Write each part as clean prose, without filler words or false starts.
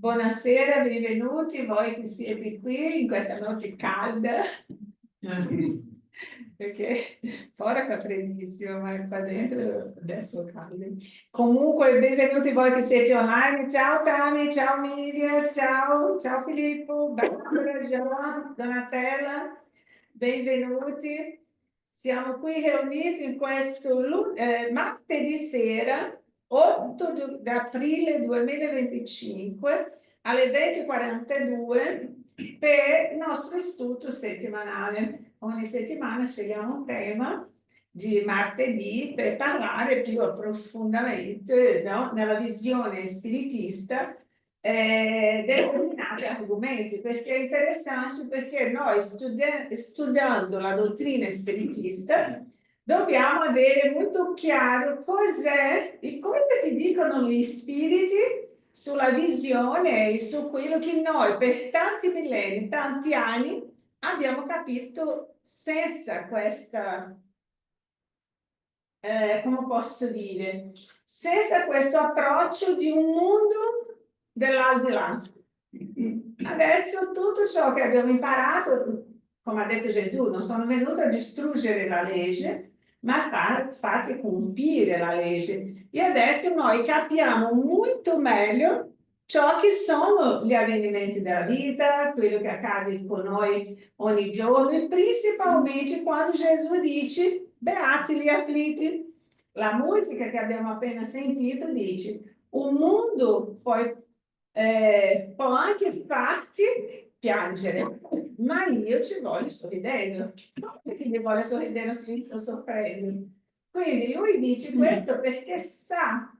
Buonasera, benvenuti voi che siete qui in questa notte calda, perché fuori fa freddissimo, ma qua dentro adesso è caldo. Comunque, benvenuti voi che siete online. Ciao Tami, ciao Miriam, ciao Filippo, Barbara, Gian, Donatella, benvenuti. Siamo qui riuniti in questo martedì sera, 8 aprile 2025, alle 20:42 per il nostro istituto settimanale. Ogni settimana scegliamo un tema di martedì per parlare più approfonditamente, no, nella visione spiritista determinati argomenti, perché è interessante, perché noi studiando la dottrina spiritista dobbiamo avere molto chiaro cosa ti dicono gli spiriti sulla visione e su quello che noi per tanti millenni, tanti anni abbiamo capito senza questa, come posso dire, senza questo approccio di un mondo dell'aldilà. Adesso tutto ciò che abbiamo imparato, come ha detto Gesù, non sono venuto a distruggere la legge, ma fate compire la legge. E adesso noi capiamo molto meglio ciò che sono gli avvenimenti della vita, quello che accade con noi ogni giorno, e principalmente quando Gesù dice beati gli afflitti. La musica che abbiamo appena sentito dice un mondo può anche farti piangere, ma io ci voglio sorridendo. Perché mi vuole sorridere se lo sorprendo? Quindi lui dice questo perché sa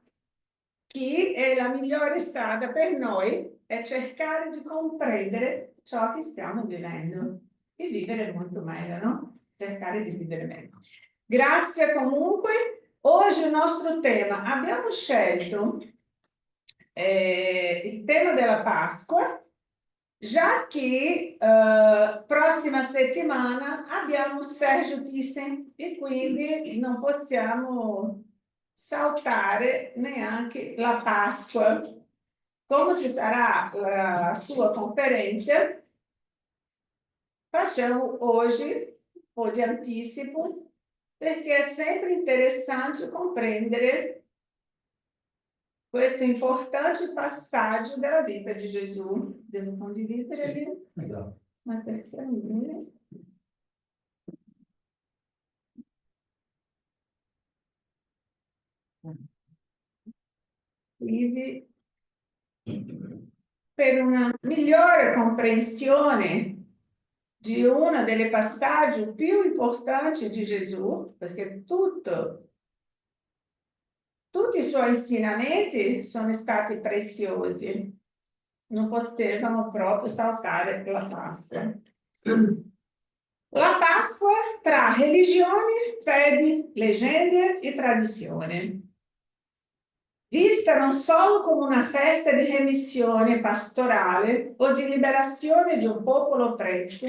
che è la migliore strada per noi è cercare di comprendere ciò che stiamo vivendo e vivere molto meglio, no? Cercare di vivere meglio. Grazie comunque. Oggi il nostro tema, abbiamo scelto il tema della Pasqua, già che prossima settimana abbiamo Sergio Thyssen e quindi non possiamo saltare neanche la Pasqua. Come ci sarà la sua conferenza, facciamo oggi un po' di anticipo, perché è sempre interessante comprendere questo importante passaggio della vita di Gesù. Devo condividere lì? Esatto. Ma perché? Quindi, per una migliore comprensione di uno dei passaggi più importanti di Gesù, perché tutti i suoi insegnamenti sono stati preziosi, non potevano proprio saltare la Pasqua. La Pasqua tra religione, fede, leggende e tradizione. Vista non solo come una festa di remissione pastorale o di liberazione di un popolo oppresso,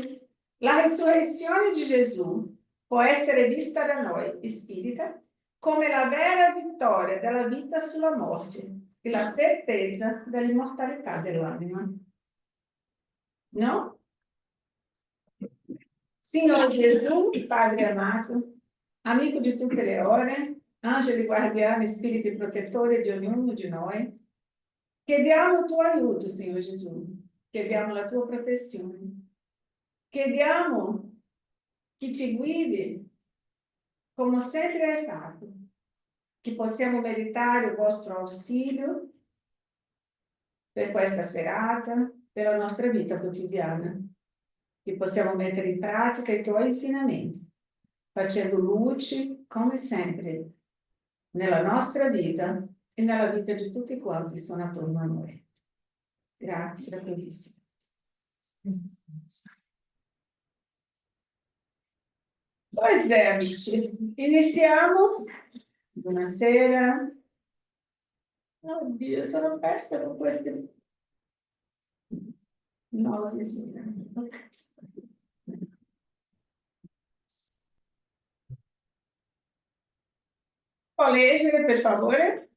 la risurrezione di Gesù può essere vista da noi, spirita, come la vera vittoria della vita sulla morte e la certezza dell'immortalità dell'anima. No? Signore Gesù, Padre amato, amico di tutte le ore, angeli guardiani, spiriti protettori di ognuno di noi, chiediamo il tuo aiuto, Signore Gesù, chiediamo la tua protezione, chiediamo che ci guidi come sempre hai fatto, che possiamo meritare il vostro ausilio per questa serata, per la nostra vita quotidiana, che possiamo mettere in pratica i tuoi insegnamenti, facendo luce, come sempre, nella nostra vita e nella vita di tutti quanti sono attorno a noi. Grazie, Presidente. Pois é, amici, iniziamo. Buonasera. Oddio, sono persa con queste... No, sì. Può leggere, per favore?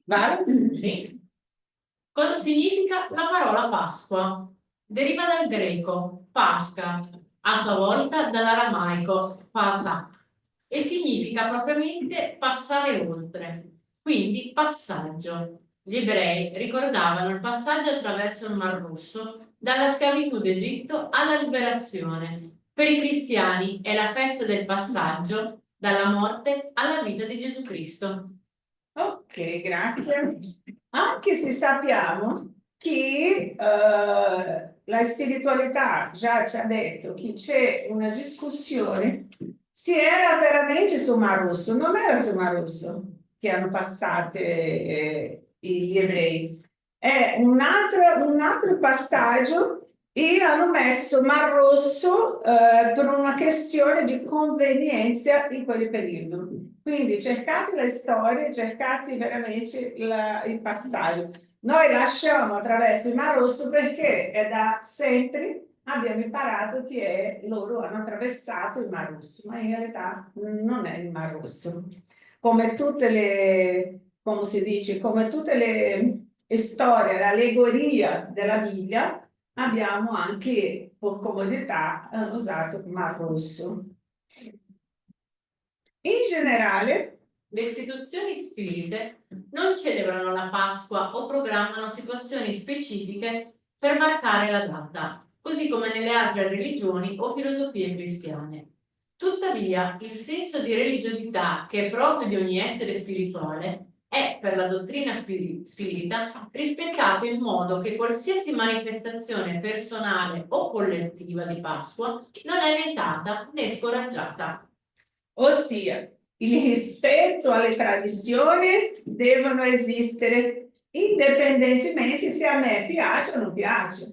Vale? Sì. Cosa significa la parola Pasqua? Deriva dal greco Pascha, a sua volta dall'aramaico Pasach, e significa propriamente passare oltre, quindi passaggio. Gli ebrei ricordavano il passaggio attraverso il Mar Rosso dalla schiavitù d'Egitto alla liberazione. Per i cristiani è la festa del passaggio dalla morte alla vita di Gesù Cristo. Ok, grazie. Anche se sappiamo che la spiritualità già ci ha detto che c'è una discussione se era veramente su Mar Rosso, non era su Mar Rosso che hanno passato gli ebrei, è un altro passaggio e hanno messo Mar Rosso per una questione di convenienza in quel periodo. Quindi cercate le storie, cercate veramente il passaggio. Noi lasciamo attraverso il Mar Rosso perché è da sempre abbiamo imparato che loro hanno attraversato il Mar Rosso, ma in realtà non è il Mar Rosso. Come tutte le, come si dice, come tutte le storie, l'allegoria della Bibbia, abbiamo anche per comodità usato il Mar Rosso. In generale, le istituzioni spirite non celebrano la Pasqua o programmano situazioni specifiche per marcare la data, così come nelle altre religioni o filosofie cristiane. Tuttavia, il senso di religiosità che è proprio di ogni essere spirituale è, per la dottrina spirita, rispettato in modo che qualsiasi manifestazione personale o collettiva di Pasqua non è vietata né scoraggiata. ossia il rispetto alle tradizioni devono esistere indipendentemente se a me piace o non piace.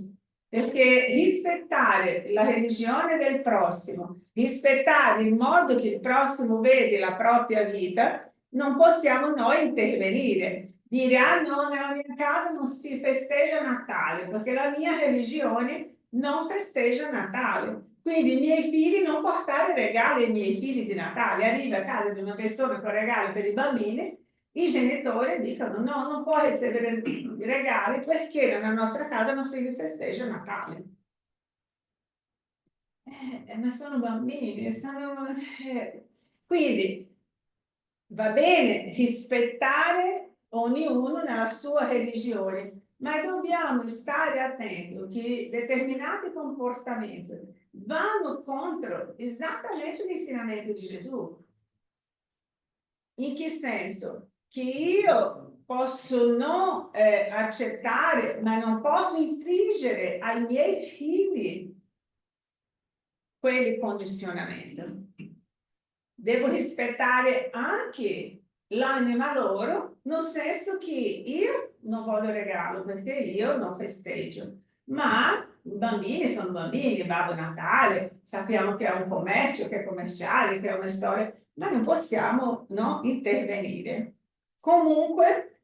Perché rispettare la religione del prossimo, rispettare il modo che il prossimo vede la propria vita, non possiamo noi intervenire. Dire, ah no, nella mia casa non si festeggia Natale, perché la mia religione non festeggia Natale. Quindi i miei figli non portare regali ai miei figli di Natale. Arriva a casa di una persona con regali per i bambini, i genitori dicono no, non può essere regali perché nella nostra casa non si festeggia Natale. Ma sono bambini, quindi va bene rispettare ognuno nella sua religione, ma dobbiamo stare attenti che determinati comportamenti vanno contro esattamente l'insegnamento di Gesù. In che senso? Che io posso non accettare, ma non posso infliggere ai miei figli quel condizionamento. Devo rispettare anche l'anima loro, nel senso che io non voglio regalo perché io non festeggio, ma i bambini sono bambini, Babbo Natale, sappiamo che è un commercio, che è commerciale, che è una storia, ma non possiamo no, intervenire. Comunque,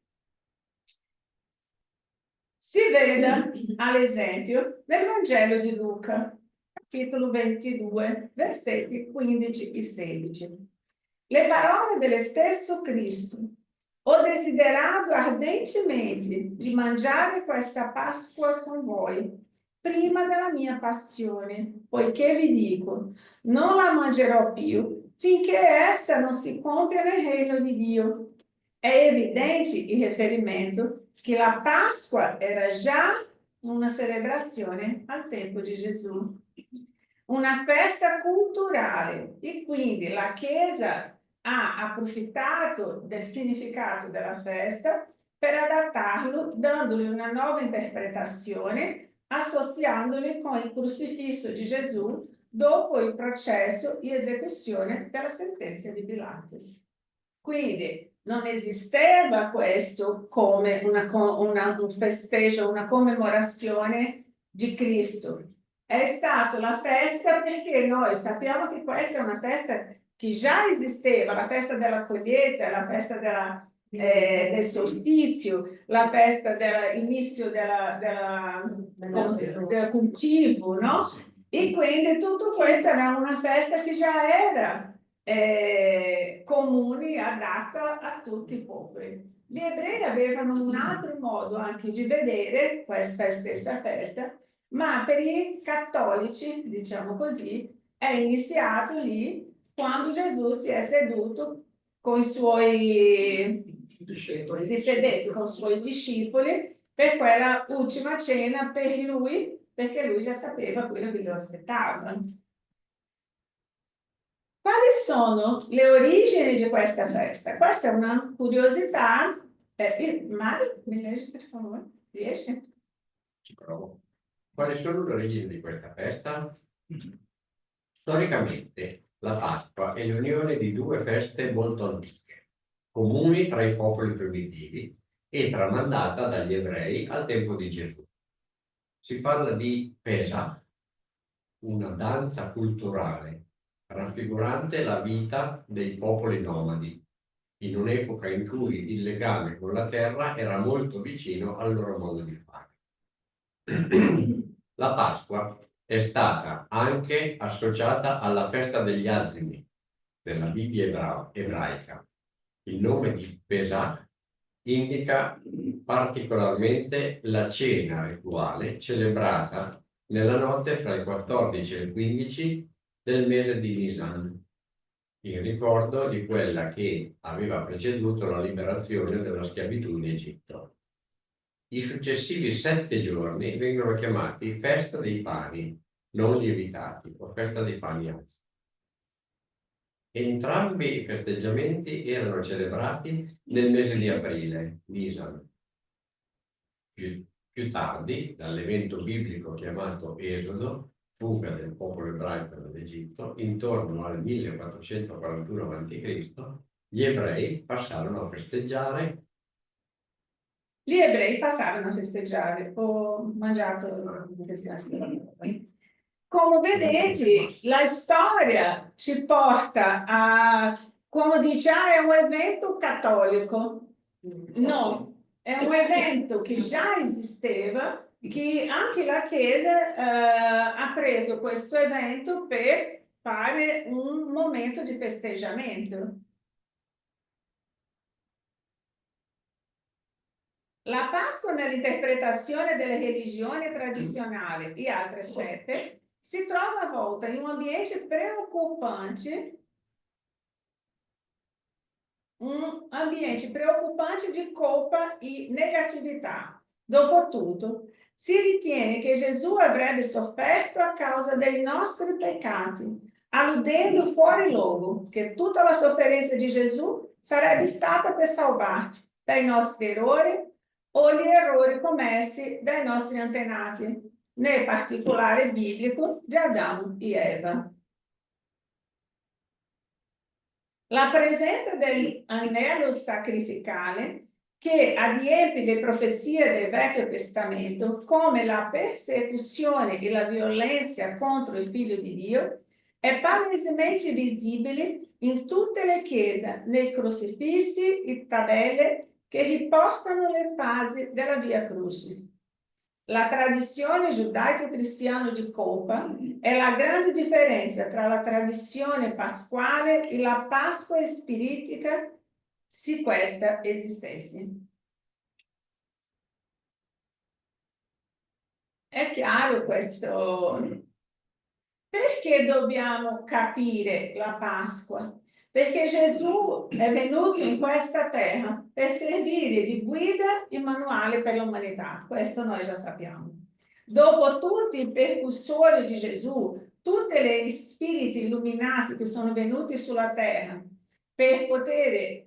si veda all'esempio nel Vangelo di Luca, capitolo 22, versetti 15 e 16. Le parole dello stesso Cristo. Ho desiderato ardentemente di mangiare questa Pasqua con voi, prima della mia passione, poiché vi dico, non la mangerò più finché essa non si compia nel regno di Dio. È evidente il riferimento che la Pasqua era già una celebrazione al tempo di Gesù, una festa culturale e quindi la Chiesa ha approfittato del significato della festa per adattarlo, dandogli una nuova interpretazione, associandoli con il crocifisso di Gesù dopo il processo e esecuzione della sentenza di Pilatus. Quindi non esisteva questo come un festeggio, una commemorazione di Cristo. È stata la festa perché noi sappiamo che questa è una festa che già esisteva, la festa della coglietta, la festa del solstizio, la festa dell'inizio del cultivo, no? E quindi tutto questo era una festa che già era comune, adatta a tutti i popoli. Gli ebrei avevano un altro modo anche di vedere questa stessa festa, ma per i cattolici, diciamo così, è iniziato lì quando Gesù si è seduto con i suoi discepoli, si sedette con i suoi discepoli per quella ultima cena per lui, perché lui già sapeva quello che lo aspettava. Quali sono le origini di questa festa? Questa è una curiosità. Mario, mi leggi per favore? Riesci? Ci provo. Quali sono le origini di questa festa? Storicamente, la Pasqua è l'unione di due feste molto antiche, comuni tra i popoli primitivi e tramandata dagli ebrei al tempo di Gesù. Si parla di Pesach, una danza culturale raffigurante la vita dei popoli nomadi, in un'epoca in cui il legame con la terra era molto vicino al loro modo di fare. La Pasqua è stata anche associata alla festa degli azimi nella Bibbia ebraica. Il nome di Pesach indica particolarmente la cena rituale celebrata nella notte fra il 14 e il 15 del mese di Nisan, in ricordo di quella che aveva preceduto la liberazione dalla schiavitù in Egitto. I successivi 7 giorni vengono chiamati festa dei pani non lievitati o festa dei pani azzi. Entrambi i festeggiamenti erano celebrati nel mese di aprile, Nisan. Più tardi, dall'evento biblico chiamato Esodo, fuga del popolo ebraico dall'Egitto, intorno al 1441 a.C., gli ebrei passarono a festeggiare. Gli ebrei passarono a festeggiare, ho mangiato. Come vedete, la storia ci porta a, come dice, è un evento cattolico. No, è un evento che già esisteva, che anche la Chiesa ha preso questo evento per fare un momento di festeggiamento. La Pasqua nell'interpretazione delle religioni tradizionali e altre sette si trova avvolta in un ambiente preoccupante di colpa e negatività. Dopotutto, si ritiene che Gesù avrebbe sofferto a causa dei nostri peccati, alludendo fuori luogo che tutta la sofferenza di Gesù sarebbe stata per salvarci dai nostri errori o gli errori commessi dai nostri antenati, nel particolare biblico di Adamo e Eva. La presenza dell'anello sacrificale che adempie le profezie del Vecchio Testamento, come la persecuzione e la violenza contro il Figlio di Dio, è palesemente visibile in tutte le chiese, nei crocifissi e tabelle che riportano le fasi della Via Crucis. La tradizione giudaico-cristiana di colpa è la grande differenza tra la tradizione pasquale e la Pasqua spiritica, se questa esistesse. È chiaro questo? Perché dobbiamo capire la Pasqua? Perché Gesù è venuto in questa terra per servire di guida e manuale per l'umanità, questo noi già sappiamo. Dopo tutti i percussori di Gesù, tutti gli spiriti illuminati che sono venuti sulla terra per poter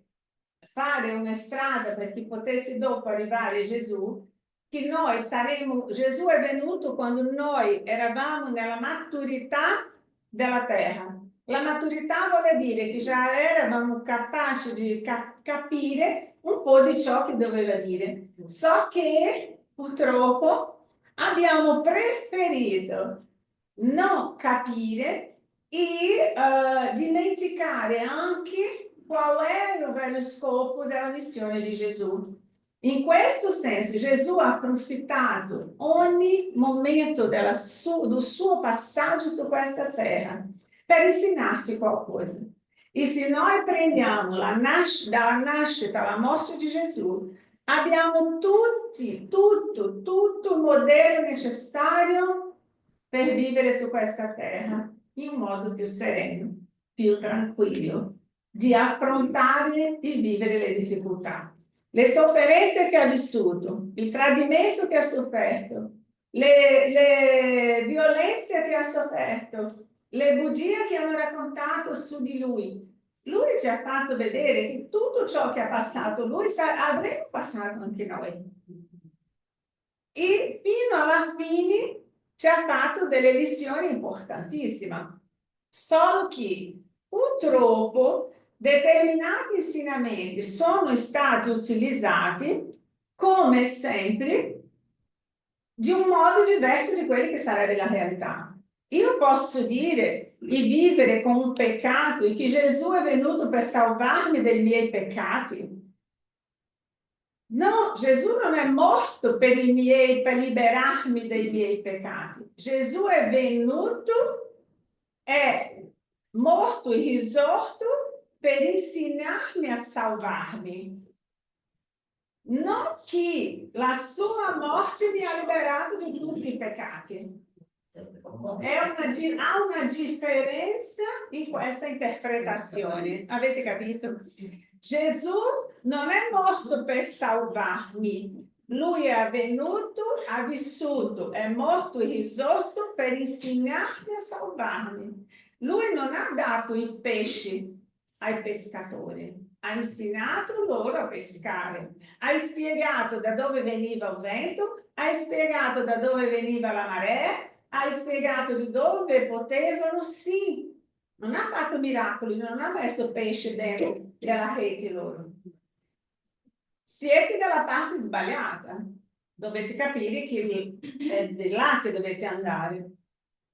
fare una strada per chi potesse dopo arrivare a Gesù, che noi saremo, Gesù è venuto quando noi eravamo nella maturità della terra. La maturità vuole dire che già eravamo capaci di capire un po' di ciò che doveva dire. So che purtroppo abbiamo preferito non capire e dimenticare anche qual era lo scopo della missione di Gesù. In questo senso, Gesù ha approfittato ogni momento del suo passaggio su questa terra per insegnarci qualcosa. E se noi prendiamo dalla nascita alla morte di Gesù, abbiamo tutto il modello necessario per vivere su questa terra in un modo più sereno, più tranquillo, di affrontare e vivere le difficoltà. Le sofferenze che ha vissuto, il tradimento che ha sofferto, le violenze che ha sofferto, le bugie che hanno raccontato su di lui. Lui ci ha fatto vedere che tutto ciò che ha passato, avremo passato anche noi. E fino alla fine ci ha fatto delle lezioni importantissime. Solo che purtroppo determinati insegnamenti sono stati utilizzati come sempre di un modo diverso di quelli che sarebbe la realtà. Io posso dire di vivere con un peccato e che Gesù è venuto per salvarmi dai miei peccati. No, Gesù non è morto per liberarmi dai miei peccati. Gesù è venuto, è morto e risorto per insegnarmi a salvarmi. Non che la sua morte mi ha liberato di tutti i peccati. Ha una differenza in questa interpretazione. Avete capito? Gesù non è morto per salvarmi. Lui è venuto, ha vissuto, è morto e risorto per insegnarmi a salvarmi. Lui non ha dato i pesci ai pescatori, ha insegnato loro a pescare, ha spiegato da dove veniva il vento, ha spiegato da dove veniva la marea, ha spiegato di dove potevano, sì, non ha fatto miracoli, non ha messo pesce dentro della rete loro. Siete dalla parte sbagliata, dovete capire che è di là che dovete andare.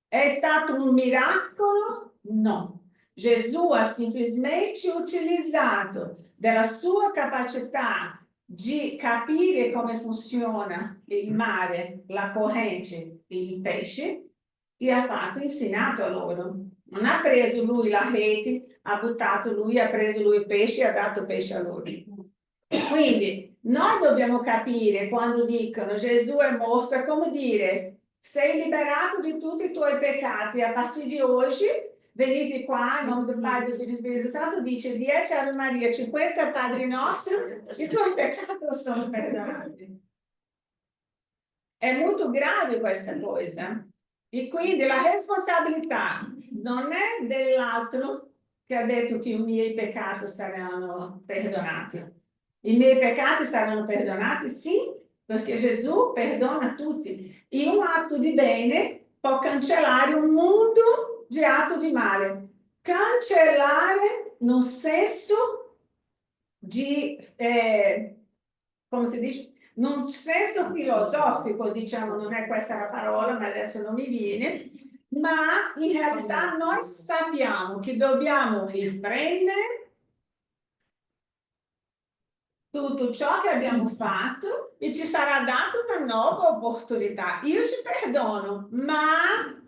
È stato un miracolo? No. Gesù ha semplicemente utilizzato della sua capacità di capire come funziona il mare, la corrente e il pesce e ha insegnato a loro. Non ha preso lui la rete, ha buttato lui, ha preso lui il pesce e ha dato pesce a loro. Quindi noi dobbiamo capire quando dicono Gesù è morto, è come dire sei liberato di tutti i tuoi peccati a partir di oggi. Venite qua, in nome del Padre e dello Spirito Santo, dice 10 Ave Maria, 50 Padri Nostri, i tuoi peccati sono perdonati. È molto grave questa cosa. E quindi la responsabilità non è dell'altro che ha detto che i miei peccati saranno perdonati. I miei peccati saranno perdonati, sì, perché Gesù perdona tutti. E un atto di bene può cancellare un mondo di atto di male. Cancellare nel senso di, come si dice, in un senso filosofico, diciamo, non è questa la parola, ma adesso non mi viene, ma in realtà noi sappiamo che dobbiamo riprendere tutto ciò che abbiamo fatto e ci sarà data una nuova opportunità. Io ci perdono, ma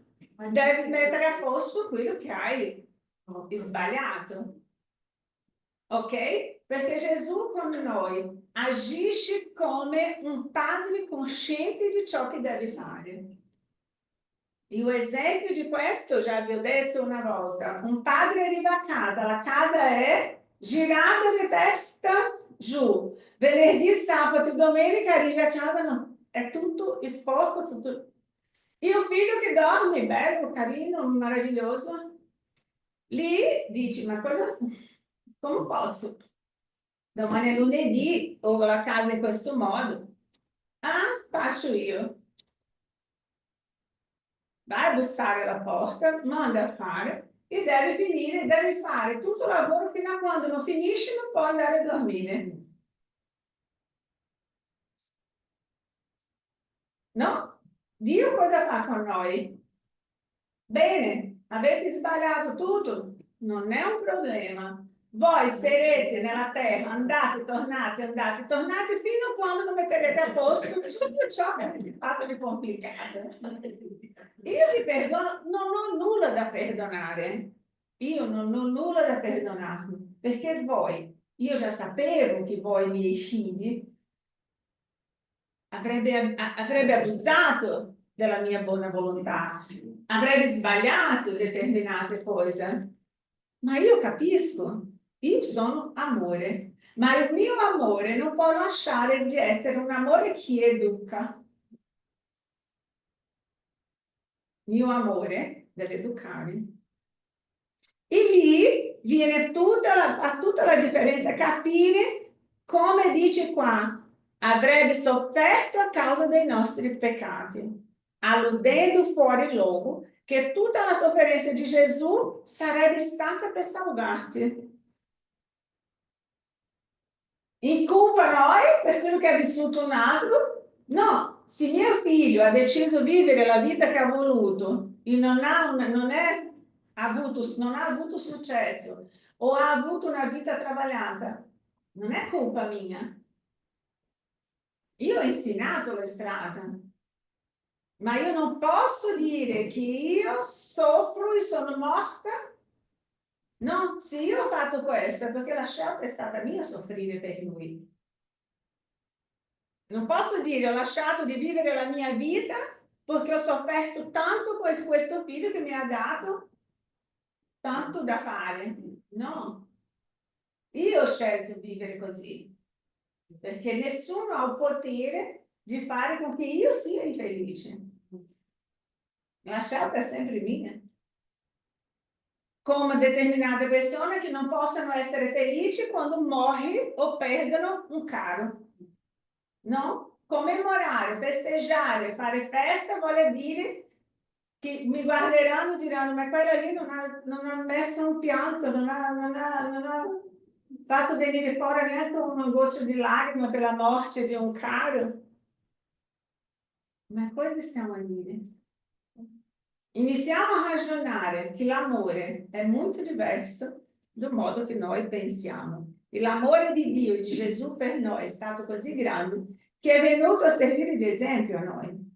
devi mettere a posto quello che hai sbagliato. Ok? Perché Gesù con noi agisce come un padre cosciente di ciò che deve fare. Il esempio di questo, già vi ho detto una volta, un padre arriva a casa, la casa è girata di testa giù. Venerdì, sabato e domenica arriva a casa, no, è tutto sporco, tutto. E un figlio che dorme, bello, carino, meraviglioso. Lì dici, ma cosa, come posso? Domani è lunedì, ho la casa in questo modo. Ah, faccio io. Vai a bussare alla porta, manda a fare e devi fare tutto il lavoro fino a quando non finisci, non puoi andare a dormire. No? Dio cosa fa con noi? Bene, avete sbagliato tutto, non è un problema. Voi sarete nella terra, andate, tornate, fino a quando non metterete a posto tutto ciò che avete fatto di complicato. Io vi perdono, non ho nulla da perdonare. io non ho nulla da perdonarmi, perché voi, io già sapevo che voi, miei figli, avrebbe abusato della mia buona volontà, avrebbe sbagliato determinate cose, ma io capisco, io sono amore, ma il mio amore non può lasciare di essere un amore che educa. Il mio amore deve educare. E lì viene fa tutta la differenza capire, come dice qua, avrebbe sofferto a causa dei nostri peccati, alludendo fuori luogo che tutta la sofferenza di Gesù sarebbe stata per salvarti. In colpa noi per quello che ha vissuto un altro? No, se mio figlio ha deciso di vivere la vita che ha voluto e non ha avuto successo o ha avuto una vita travagliata, non è colpa mia. Io ho insegnato la strada, ma io non posso dire che io soffro e sono morta. No, se io ho fatto questo è perché la scelta è stata mia soffrire per lui. Non posso dire ho lasciato di vivere la mia vita perché ho sofferto tanto con questo figlio che mi ha dato tanto da fare. No, io ho scelto di vivere così perché nessuno ha il potere di fare con che io sia infelice. La scelta è sempre mia. Come determinate persone che non possono essere felici quando muoiono o perdono un caro. No? Commemorare, festeggiare, fare festa vuol dire che mi guarderanno e diranno ma quella lì non ha messo un pianto, non ha fatto venire fuori neanche una goccia di lacrima per la morte di un caro. Ma cosa stiamo a dire? Iniziamo a ragionare che l'amore è molto diverso dal modo che noi pensiamo. E l'amore di Dio e di Gesù per noi è stato così grande che è venuto a servire di esempio a noi.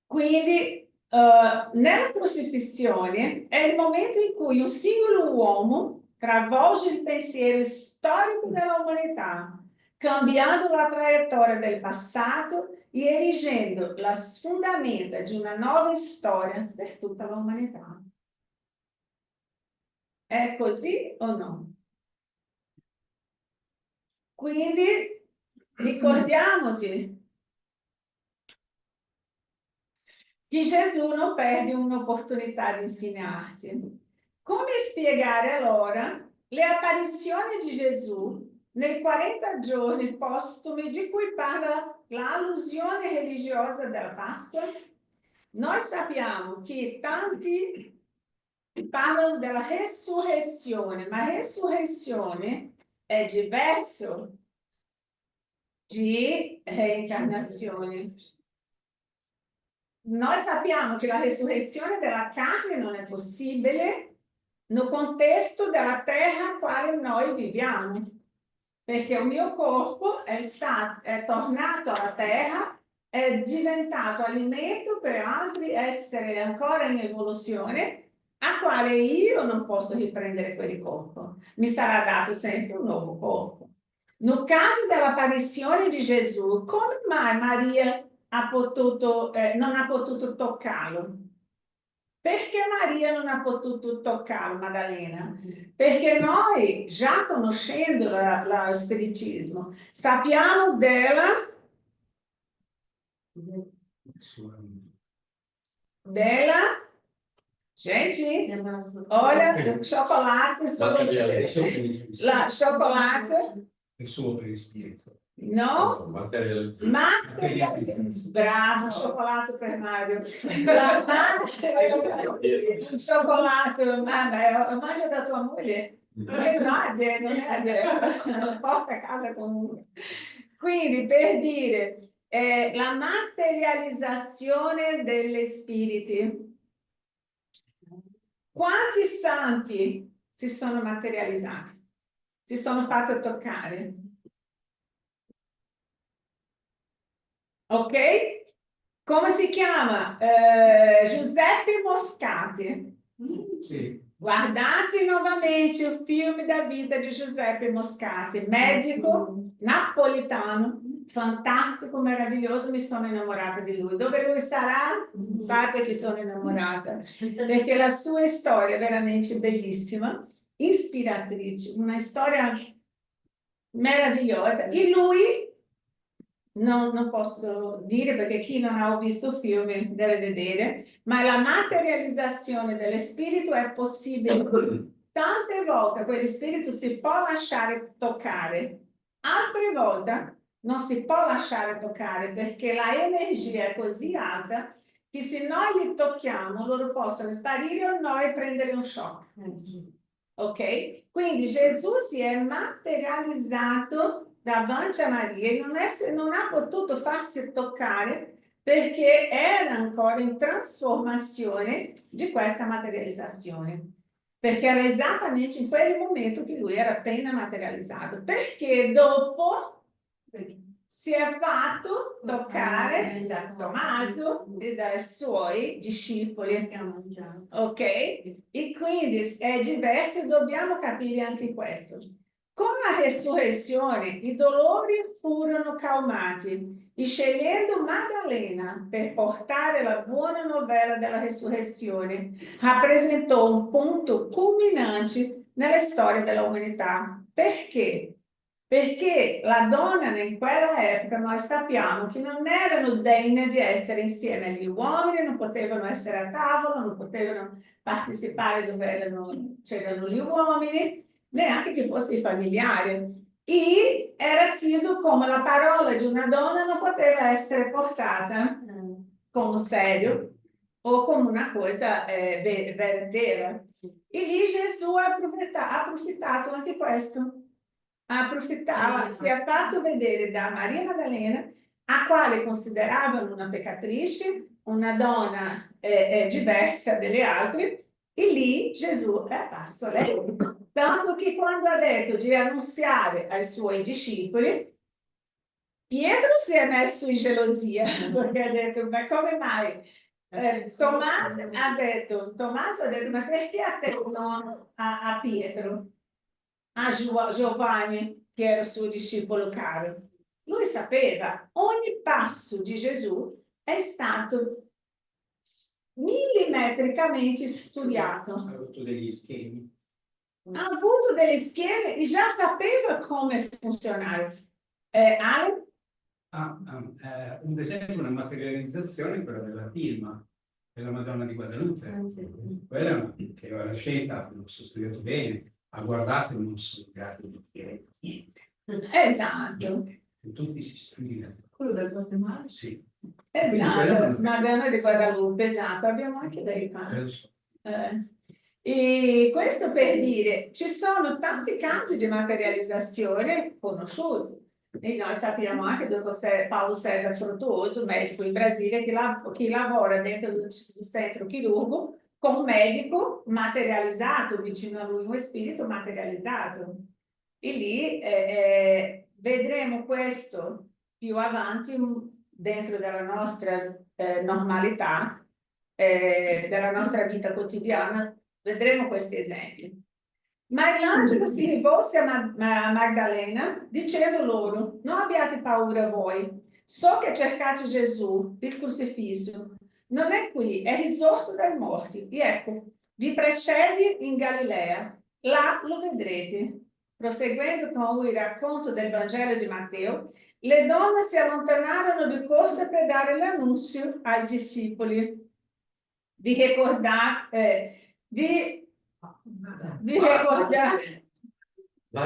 Quindi nella crocifissione è il momento in cui un singolo uomo travolge il pensiero storico dell'umanità, cambiando la traiettoria del passato e erigendo le fondamenta di una nuova storia per tutta l'umanità. È così o no? Quindi ricordiamoci che Gesù non perde un'opportunità di insegnarti. Come spiegare allora le apparizioni di Gesù nei 40 giorni postumi di cui parla l'allusione religiosa della Pasqua? Noi sappiamo che tanti parlano della resurrezione, ma resurrezione è diverso di reincarnazione. Noi sappiamo che la resurrezione della carne non è possibile nel contesto della terra in quale noi viviamo, perché il mio corpo è tornato alla terra, è diventato alimento per altri esseri ancora in evoluzione, a quale io non posso riprendere quel corpo. Mi sarà dato sempre un nuovo corpo. Nel caso dell'apparizione di Gesù, come mai Maria non ha potuto toccarlo? Perché Maria non ha potuto toccarlo, Maddalena? Perché noi, già conoscendo lo spiritismo, sappiamo gente, olha, chocolate, chocolate. Il suo per il spirito. No, materializzazione. Bravo, cioccolato per Mario. Cioccolato, mangia da tua moglie. Non è porta a casa comunque. Quindi per dire la materializzazione degli spiriti. Quanti santi si sono materializzati? Si sono fatti toccare? Ok? Come si chiama? Giuseppe Moscati. Sì. Guardate novamente o filme da vita di Giuseppe Moscati, medico napolitano, fantastico, meraviglioso, mi sono innamorata di lui. Dove lui sarà, sapete che sono innamorata, perché la sua storia è veramente bellissima, ispiratrice, una storia meravigliosa. E lui, non posso dire perché chi non ha visto il film deve vedere, ma la materializzazione dello spirito è possibile. Tante volte quello spirito si può lasciare toccare, altre volte non si può lasciare toccare perché la energia è così alta che se noi li tocchiamo loro possono sparire o noi prendere un shock. Ok? Quindi Gesù si è materializzato davanti a Maria e non ha potuto farsi toccare perché era ancora in trasformazione di questa materializzazione. Perché era esattamente in quel momento che lui era appena materializzato. Perché dopo si è fatto toccare da Tommaso e dai suoi discepoli. Ok? E quindi è diverso e dobbiamo capire anche questo. Con la resurrezione i dolori furono calmati e scegliendo Maddalena per portare la buona novella della resurrezione rappresentò un punto culminante nella storia dell'umanità. Perché? Perché la donna in quella epoca noi sappiamo che non erano degne di essere insieme agli uomini, non potevano essere a tavola, non potevano partecipare dove c'erano gli uomini, neanche che fosse familiare. E era tido come la parola di una donna non poteva essere portata come serio o come una cosa vera. E lì Gesù ha approfittato anche questo. Si è fatto vedere da Maria Maddalena, a quale consideravano una peccatrice, una donna diversa dalle altre, e lì Gesù è apparso a lei. Tanto che quando ha detto di annunziare ai suoi discepoli, Pietro si è messo in gelosia, perché ha detto, ma come mai? Tommaso ha detto, ma perché a te no a Pietro? A Giovanni, che era il suo discepolo caro. Lui sapeva, ogni passo di Gesù è stato millimetricamente studiato. Ha avuto degli schemi. Ha avuto delle schede e già sapeva come funzionare. Ale? Un esempio, una materializzazione, quella della firma della Madonna di Guadalupe. Quella che la scienza non so studiato bene, ha guardato e non sono grado di dire niente. Esatto. Tutti si studiano. Quello del Guatemala? Sì. Esatto, Madonna di Guadalupe, esatto, abbiamo anche dei fan. So. E questo per dire, ci sono tanti casi di materializzazione conosciuti. E noi sappiamo anche del dottor Paolo César Frutuoso, medico in Brasile, che lavora dentro il centro chirurgo come medico materializzato, vicino a lui uno spirito materializzato. E lì vedremo questo più avanti dentro della nostra normalità, della nostra vita quotidiana, vedremo questi esempi. Ma l'angelo si rivolse a Maddalena dicendo loro, non abbiate paura voi, so che cercate Gesù, il crocifisso, non è qui, è risorto dai morti, e ecco, vi precede in Galilea, là lo vedrete. Proseguendo con il racconto del Vangelo di Matteo, le donne si allontanarono di corsa per dare l'annunzio ai discepoli. Vi ricordate, va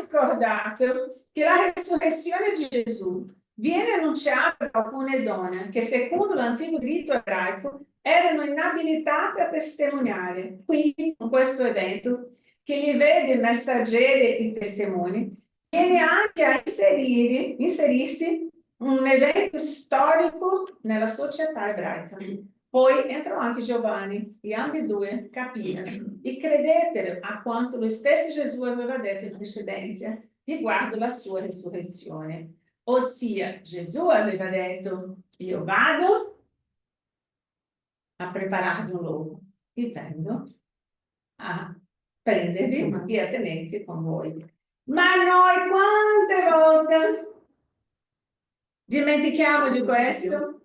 ricordato che la risurrezione di Gesù viene annunciata da alcune donne che secondo l'antico rito ebraico erano inabilitate a testimoniare. Quindi con questo evento che li vede messaggeri e testimoni viene anche a inserirsi un evento storico nella società ebraica. Poi entrò anche Giovanni e ambedue capirono e credettero a quanto lo stesso Gesù aveva detto in precedenza riguardo la sua risurrezione. Ossia, Gesù aveva detto, io vado a prepararvi un luogo vi tengo a prendervi e a tenervi con voi. Ma noi quante volte dimentichiamo di questo?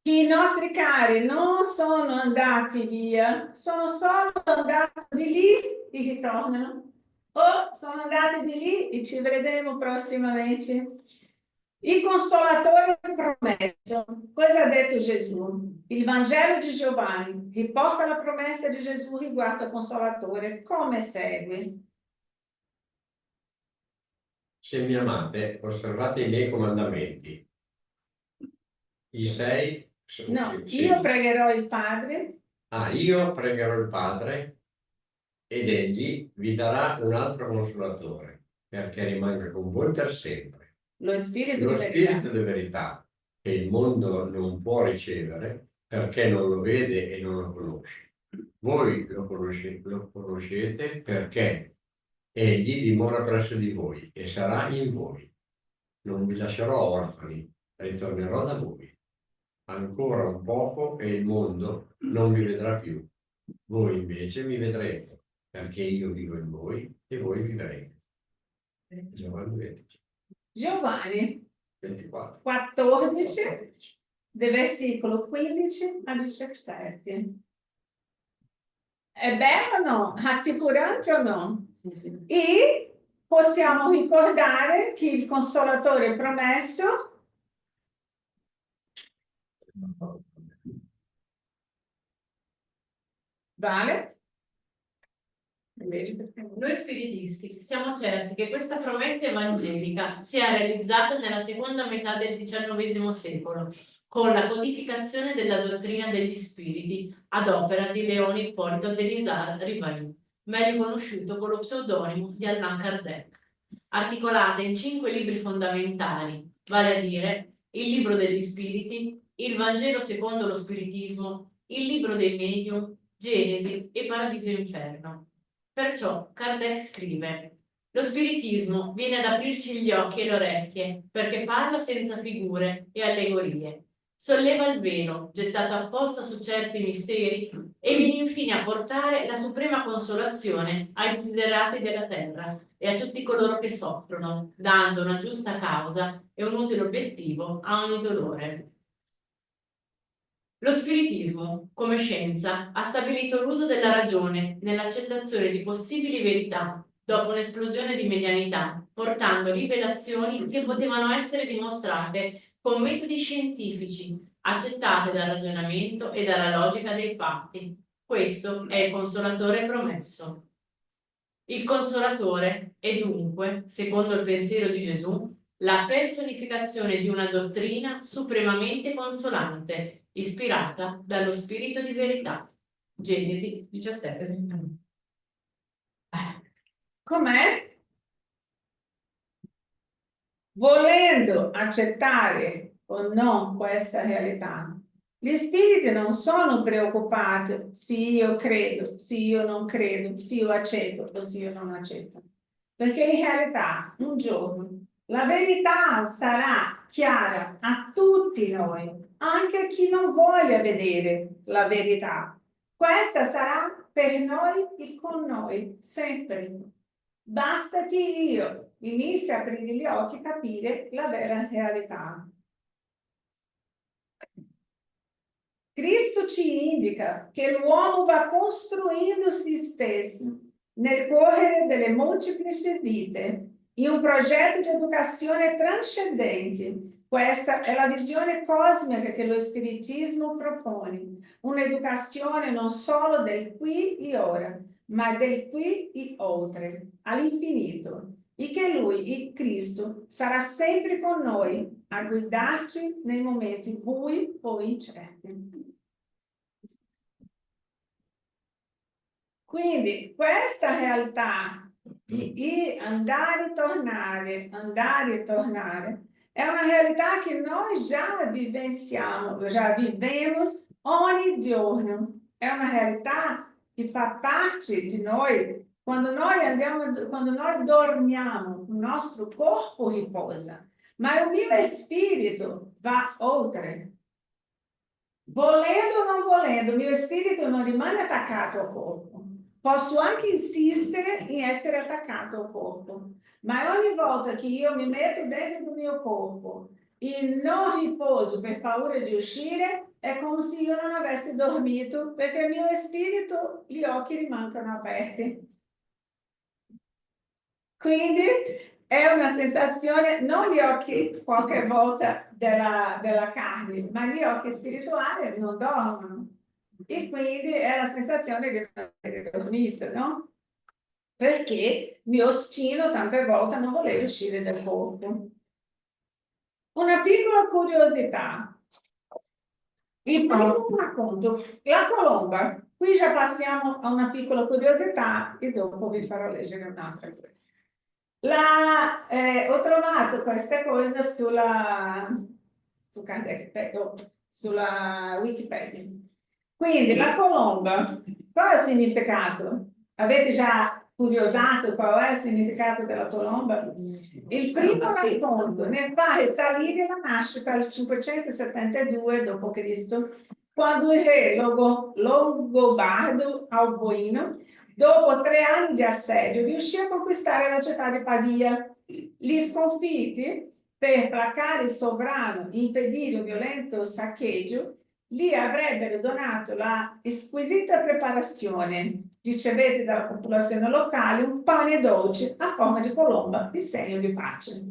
I nostri cari non sono andati via, sono solo andati di lì e ritornano, o sono andati di lì e ci vedremo prossimamente. Il consolatore promesso, cosa ha detto Gesù? Il Vangelo di Giovanni riporta la promessa di Gesù riguardo al consolatore come segue. Se mi amate, osservate i miei comandamenti. I 6. No, io pregherò il Padre. Io pregherò il Padre ed egli vi darà un altro consolatore, perché rimanga con voi per sempre. Lo Spirito di verità, che il mondo non può ricevere perché non lo vede e non lo conosce. Voi lo conoscete perché egli dimora presso di voi e sarà in voi. Non vi lascerò orfani, ritornerò da voi. Ancora un poco e il mondo non vi vedrà più. Voi invece mi vedrete, perché io vivo in voi e voi vivrete. Giovanni 20. Giovanni 24. 14, del versicolo 15 a 17. È bello o no? Assicurante o no? E possiamo ricordare che il consolatore promesso vale? Noi spiritisti siamo certi che questa promessa evangelica sia realizzata nella seconda metà del XIX secolo, con la codificazione della dottrina degli spiriti ad opera di Léon Hippolyte Denisard Rivail, meglio conosciuto con lo pseudonimo di Allan Kardec, articolata in 5 libri fondamentali, vale a dire il Libro degli Spiriti, il Vangelo secondo lo Spiritismo, il Libro dei Medium, Genesi e Paradiso e Inferno. Perciò Kardec scrive: lo spiritismo viene ad aprirci gli occhi e le orecchie perché parla senza figure e allegorie, solleva il velo gettato apposta su certi misteri e viene infine a portare la suprema consolazione ai desiderati della terra e a tutti coloro che soffrono, dando una giusta causa e un utile obiettivo a ogni dolore. Lo spiritismo, come scienza, ha stabilito l'uso della ragione nell'accettazione di possibili verità dopo un'esplosione di medianità, portando rivelazioni che potevano essere dimostrate con metodi scientifici, accettate dal ragionamento e dalla logica dei fatti. Questo è il consolatore promesso. Il consolatore è dunque, secondo il pensiero di Gesù, la personificazione di una dottrina supremamente consolante, ispirata dallo spirito di verità. Genesi 17. Com'è? Volendo accettare o no questa realtà, gli spiriti non sono preoccupati se io credo, se io non credo, se io accetto o se io non accetto. Perché in realtà un giorno la verità sarà chiara a tutti noi, anche a chi non voglia vedere la verità. Questa sarà per noi e con noi sempre. Basta che io inizi a aprire gli occhi e capire la vera realtà. Cristo ci indica che l'uomo va costruendo se stesso nel correre delle molteplici vite in un progetto di educazione trascendente. Questa è la visione cosmica che lo spiritismo propone, un'educazione non solo del qui e ora, ma del qui e oltre, all'infinito, e che lui, il Cristo, sarà sempre con noi a guidarci nei momenti bui o incerti. Quindi questa realtà di andare e tornare, è una realtà che noi già vivenciamo, già vivemos ogni giorno. È una realtà che fa parte di noi. Quando noi dormiamo, il nostro corpo riposa, ma il mio spirito va oltre. volendo o non volendo, il mio spirito non rimane attaccato al corpo. Posso anche insistere in essere attaccato al corpo, ma ogni volta che io mi metto dentro il mio corpo in non riposo per paura di uscire, è come se io non avessi dormito, perché il mio spirito, gli occhi rimangono aperti. Quindi è una sensazione, non gli occhi qualche volta della carne, ma gli occhi spirituali non dormono. E quindi è la sensazione di non aver dormito, no? Perché mi ostino tante volte a non voler uscire dal corpo. Una piccola curiosità. Il primo racconto, la colomba. Qui già passiamo a una piccola curiosità e dopo vi farò leggere un'altra cosa. Ho trovato queste cose sulla Wikipedia. Quindi la colomba, qual è il significato? Avete già curiosato qual è il significato della colomba? Il primo racconto ne fa risalire la nascita al 572 d.C., quando il re Longobardo Alboino, dopo 3 anni di assedio, riuscì a conquistare la città di Pavia. Gli sconfitti, per placare il sovrano e impedire un violento saccheggio, gli avrebbero donato la squisita preparazione, ricevete dalla popolazione locale, un pane dolce a forma di colomba, in segno di pace.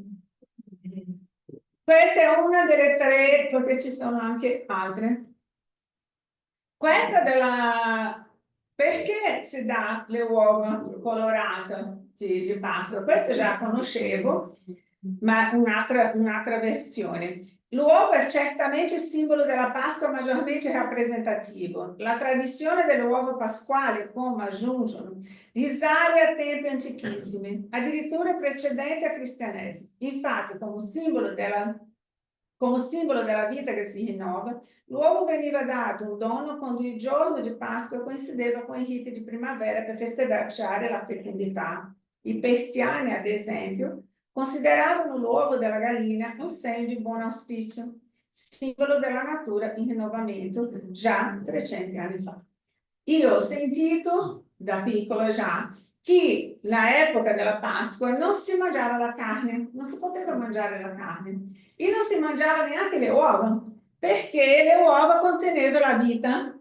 Questa è una delle 3, perché ci sono anche altre. Questa perché si dà le uova colorate di Pasqua? Questo già conoscevo, ma un'altra versione. L'uovo è certamente il simbolo della Pasqua maggiormente rappresentativo. La tradizione dell'uovo pasquale, come aggiungono, risale a tempi antichissimi, addirittura precedenti al cristianesimo. Infatti, come simbolo della vita che si rinnova, l'uovo veniva dato un dono quando il giorno di Pasqua coincideva con i riti di primavera per festeggiare la fecondità. I persiani, ad esempio, consideravano l'uovo della gallina un segno di buon auspicio, simbolo della natura in rinnovamento già 300 anni fa. Io ho sentito da piccola già che l'epoca della Pasqua non si mangiava la carne, non si poteva mangiare la carne e non si mangiava neanche le uova, perché le uova contenevano la vita.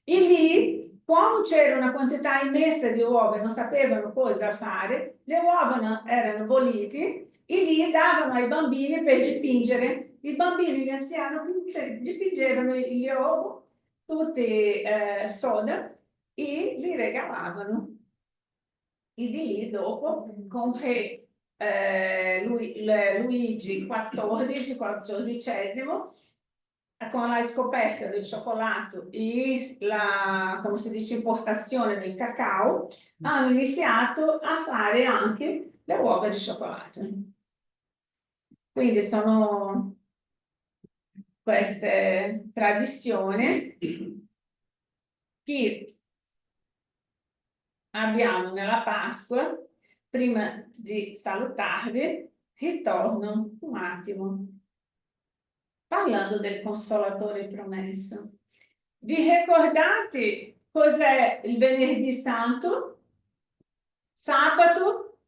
E lì, quando c'era una quantità immensa di uova e non sapevano cosa fare, le uova erano bollite e lì davano ai bambini per dipingere. I bambini, gli anziani, dipingevano gli uova, tutti soda, e li regalavano. E di lì dopo, con Luigi XIV, con la scoperta del cioccolato e la, come si dice, importazione del cacao, hanno iniziato a fare anche le uova di cioccolato. Quindi sono queste tradizioni che abbiamo nella Pasqua. Prima di salutarvi, ritorno un attimo parlando del Consolatore promesso. Vi ricordate cos'è il Venerdì Santo? Sabato?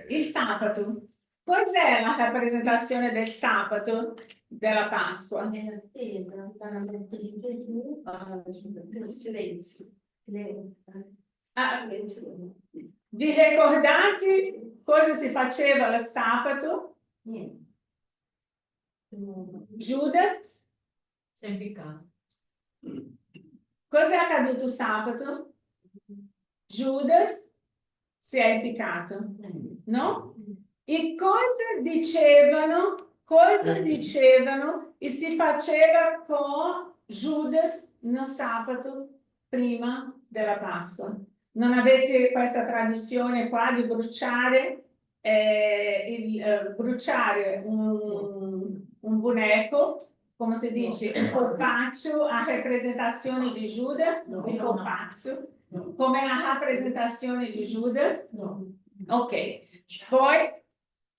Il sabato. Cos'è la rappresentazione del sabato della Pasqua? Silenzio. Vi ricordate cosa si faceva il sabato? Giuda? Si è impiccato. Cosa è accaduto sabato? Giudas si è impiccato, no? E cosa dicevano e si faceva con Giudas no sabato prima della Pasqua? Non avete questa tradizione qua di bruciare, bruciare un boneco, come si dice, un polpaccio a rappresentazione di Giuda? Un polpaccio, come la rappresentazione di Giuda? Ok, poi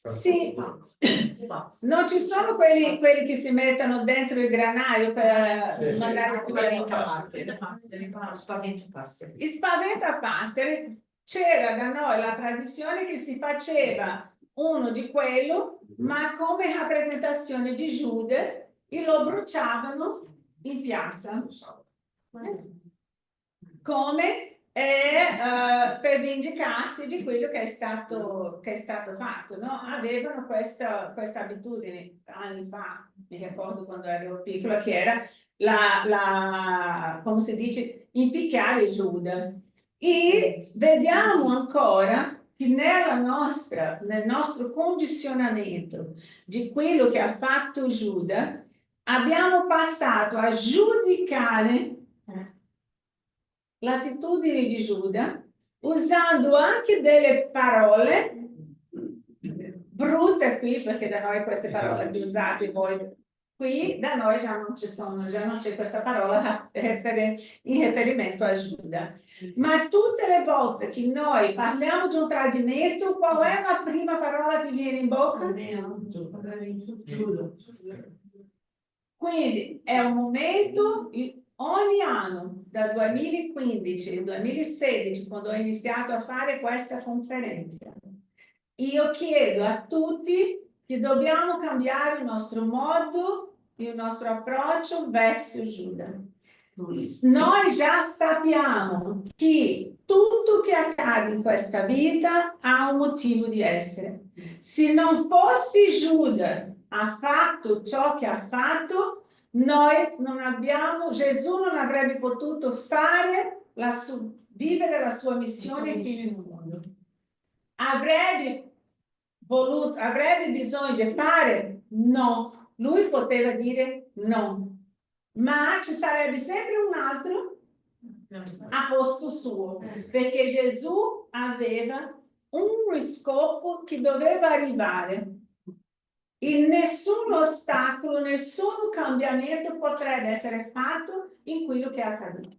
Sì, non ci sono quelli che si mettono dentro il granaio per Sì, sì. mandare fuori. Spaventapasseri. Il spaventapasseri, c'era da noi la tradizione che si faceva uno di quello, ma come rappresentazione di Giuda, e lo bruciavano in piazza. Come per vendicarsi di quello che è stato fatto, no? Avevano questa abitudine anni fa, mi ricordo quando ero piccola, che era come si dice, impicchiare Giuda. E vediamo ancora che nel nostro condizionamento di quello che ha fatto Giuda, abbiamo passato a giudicare l'attitudine di Giuda usando anche delle parole brutte qui, perché da noi queste parole che usate voi qui, da noi già non ci sono, già non c'è questa parola in riferimento a Giuda. Ma tutte le volte che noi parliamo di un tradimento, qual è la prima parola che viene in bocca? Quindi è un momento, ogni anno, dal 2015 al 2016, quando ho iniziato a fare questa conferenza, io chiedo a tutti che dobbiamo cambiare il nostro modo, il nostro approccio verso Giuda. Noi già sappiamo che tutto che accade in questa vita ha un motivo di essere. Se non fosse Giuda ha fatto ciò che ha fatto, noi non abbiamo, Gesù non avrebbe potuto vivere la sua missione fino in fondo. Avrebbe bisogno di fare? No. Lui poteva dire no. Ma ci sarebbe sempre un altro a posto suo, perché Gesù aveva un scopo che doveva arrivare. E nessun ostacolo, nessun cambiamento potrebbe essere fatto in quello che è accaduto.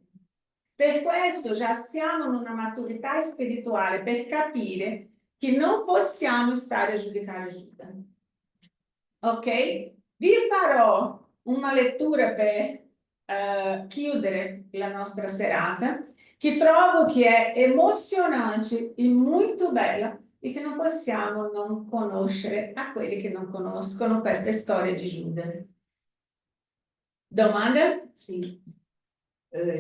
Per questo già siamo in una maturità spirituale per capire che non possiamo stare a giudicare Giuda. Ok? Vi farò una lettura per chiudere la nostra serata, che trovo che è emozionante e molto bella e che non possiamo non conoscere a quelli che non conoscono questa storia di Giuda. Domanda? Sì,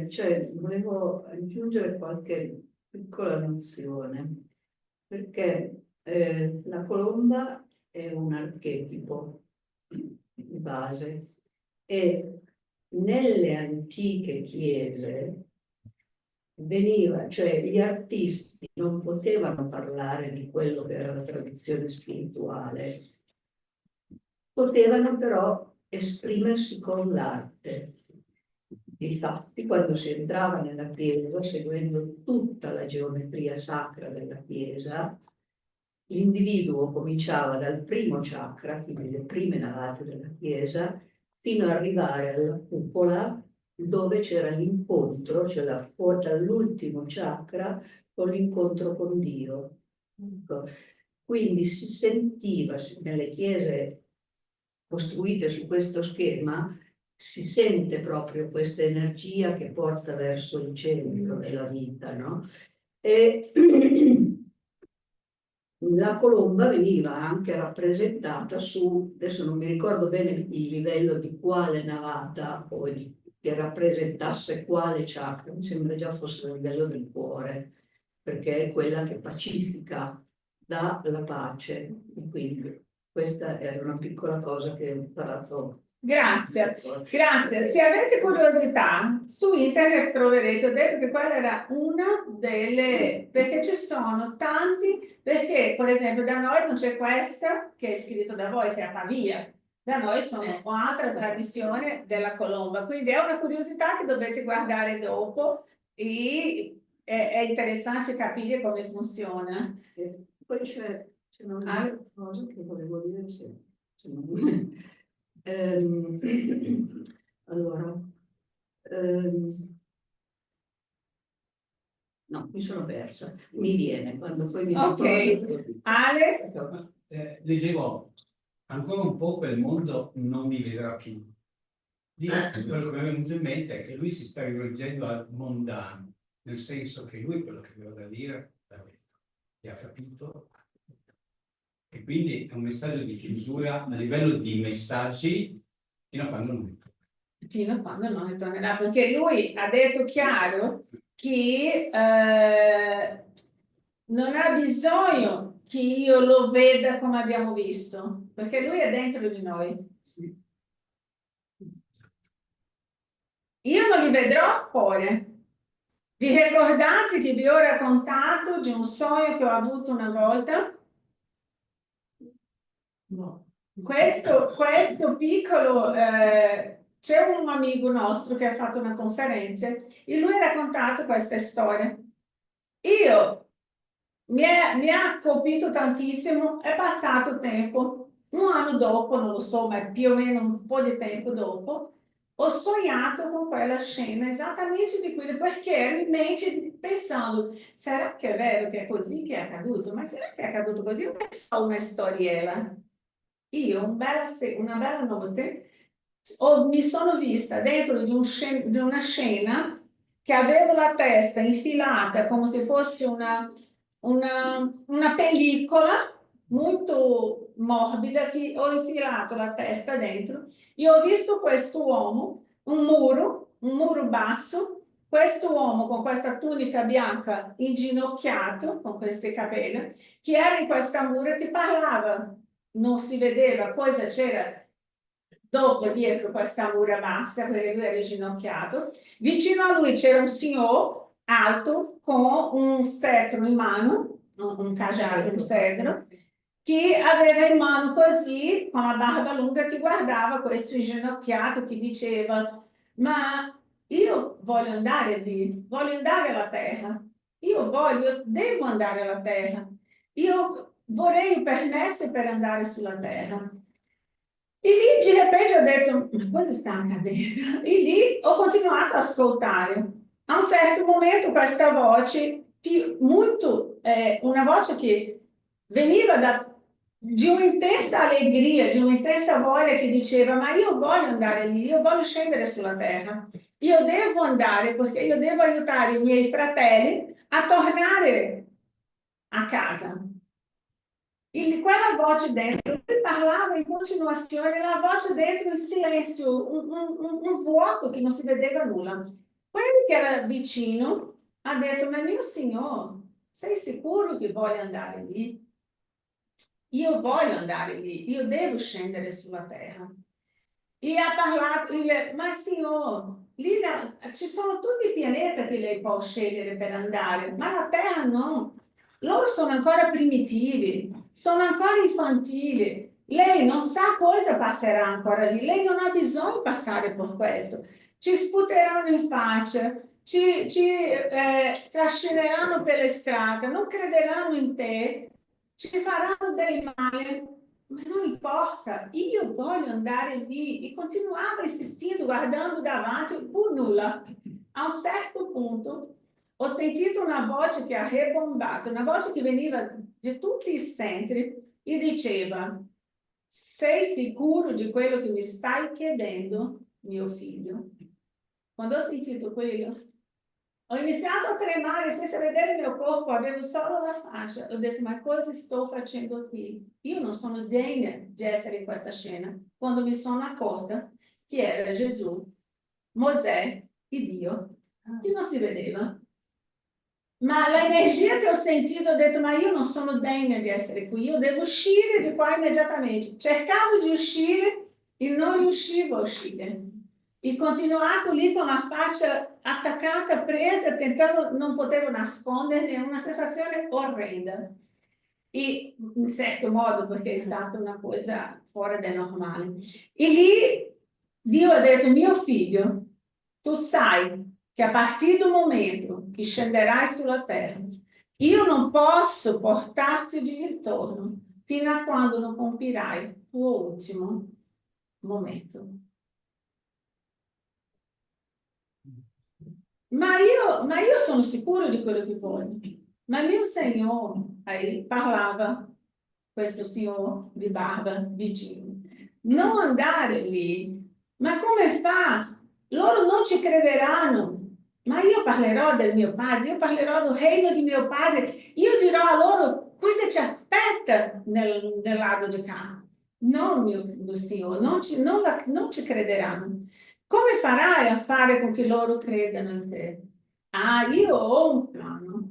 cioè volevo aggiungere qualche piccola nozione, perché la colomba è un archetipo di base e nelle antiche chiese cioè gli artisti non potevano parlare di quello che era la tradizione spirituale, potevano però esprimersi con l'arte. Difatti, quando si entrava nella chiesa, seguendo tutta la geometria sacra della chiesa, l'individuo cominciava dal primo chakra, quindi le prime navate della chiesa, fino ad arrivare alla cupola, dove c'era l'incontro, cioè dall'ultimo chakra, con l'incontro con Dio. Quindi si sentiva nelle chiese costruite su questo schema, si sente proprio questa energia che porta verso il centro della vita, no? E la colomba veniva anche rappresentata adesso non mi ricordo bene il livello di quale navata o che rappresentasse quale chakra, mi sembra già fosse il livello del cuore, perché è quella che pacifica, dà la pace. E quindi questa era una piccola cosa che ho imparato. Grazie, grazie. Se avete curiosità, su internet troverete, ho detto che quella era una delle, perché ci sono tanti, perché per esempio da noi non c'è questa che è scritto da voi, che è a Pavia, da noi sono un'altra tradizione della colomba, quindi è una curiosità che dovete guardare dopo e è interessante capire come funziona. E poi c'è un'altra cosa che volevo dire, se non... allora, no, mi sono persa, mi viene quando poi mi ricordo. Ok, Ale? leggevo ancora un po' quel mondo non mi vedrà più. Lì quello che mi è venuto in mente è che lui si sta rivolgendo al mondano, nel senso che lui quello che aveva da dire l'ha detto, li ha capito, e quindi è un messaggio di chiusura a livello di messaggi fino a quando non Fino a quando non ritornerà, perché lui ha detto chiaro che non ha bisogno che io lo veda come abbiamo visto, perché lui è dentro di noi. Io non li vedrò fuori. Vi ricordate che vi ho raccontato di un sogno che ho avuto una volta? No. Questo piccolo, c'è un amico nostro che ha fatto una conferenza e lui ha raccontato queste storie. Mi ha colpito tantissimo, è passato tempo, un anno dopo, non lo so, ma più o meno un po' di tempo dopo, ho sognato con quella scena esattamente di quello, perché ero in mente pensando, sarà che è vero che è così che è accaduto? Ma sarà che è accaduto così? Non è solo una storiella. Io, una bella notte, mi sono vista dentro di una scena che avevo la testa infilata come se fosse una pellicola molto morbida che ho infilato la testa dentro. Io ho visto questo uomo, un muro basso, questo uomo con questa tunica bianca inginocchiato, con queste capelle, che era in questa mura che parlava. Non si vedeva cosa c'era dopo dietro questa mura bassa, perché lui era inginocchiato. Vicino a lui c'era un signore alto con un cetro in mano, un cajado, un cedro, che aveva in mano così, con la barba lunga, che guardava questo inginocchiato, che diceva: ma io voglio andare lì, voglio andare alla terra, devo andare alla terra, io vorrei il permesso per andare sulla terra. E lì di repente ho detto, ma cosa sta accadendo? E lì ho continuato ad ascoltare. A un certo momento questa voce, una voce che veniva di un'intensa allegria, di un'intensa voglia, che diceva: ma io voglio andare lì, io voglio scendere sulla terra, io devo andare perché io devo aiutare i miei fratelli a tornare a casa. Quella voce dentro, lui parlava in continuazione, la voce dentro in silenzio, un vuoto che non si vedeva nulla. Quello che era vicino ha detto: ma mio signore, sei sicuro che vuoi andare lì? Io voglio andare lì, io devo scendere sulla terra. E ha parlato, ma signore, lì ci sono tutti i pianeti che lei può scegliere per andare, ma la terra no. Loro sono ancora primitivi, sono ancora infantili. Lei non sa cosa passerà ancora lì, lei non ha bisogno di passare per questo. Ci sputeranno in faccia, ci trascineranno per le strade, non crederanno in te, ci faranno del male, ma non importa, io voglio andare lì. E continuava insistendo, guardando davanti, pur nulla. A un certo punto ho sentito una voce che ha rebombato, una voce che veniva di tutti i centri e diceva: sei sicuro di quello che mi stai chiedendo, mio figlio? Quando ho sentito quello, ho iniziato a tremare senza vedere il mio corpo, avevo solo la faccia. Ho detto: ma cosa sto facendo qui? Io non sono degna di essere in questa scena. Quando mi sono accorta che era Gesù, Mosè e Dio, che non si vedeva. Ma l'energia che ho sentito, ho detto: ma io non sono degna di essere qui, io devo uscire di qua immediatamente. Cercavo di uscire e non riuscivo a uscire. E continuato lì con la faccia attaccata, presa, tentando, non potevo nascondermi, una sensazione orrenda. E in certo modo, perché è stata una cosa fuori del normale. E lì Dio ha detto: mio figlio, tu sai che a partire dal momento che scenderai sulla terra, io non posso portarti di ritorno fino a quando non compirai il tuo ultimo momento. Ma io sono sicuro di quello che voglio. Ma il mio Signore parlava questo signor di barba vicino. Non andare lì. Ma come fa? Loro non ci crederanno. Ma io parlerò del mio padre, io parlerò del regno di mio padre, io dirò a loro cosa ci aspetta nel lago di Canaan. No, mio Signore, non ci crederanno. Come farai a fare con che loro credano in te? Ah, io ho un piano.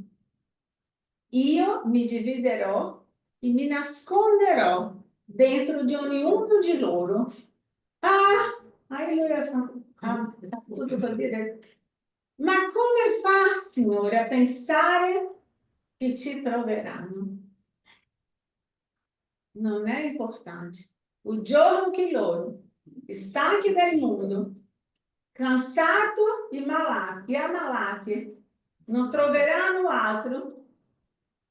Io mi dividerò e mi nasconderò dentro di ognuno di loro. Lui ha fatto tutto così. Ma come fa, Signore, a pensare che ci troveranno? Non è importante. Il giorno che loro, stanchi del mondo, cansati e ammalati, non troveranno altro,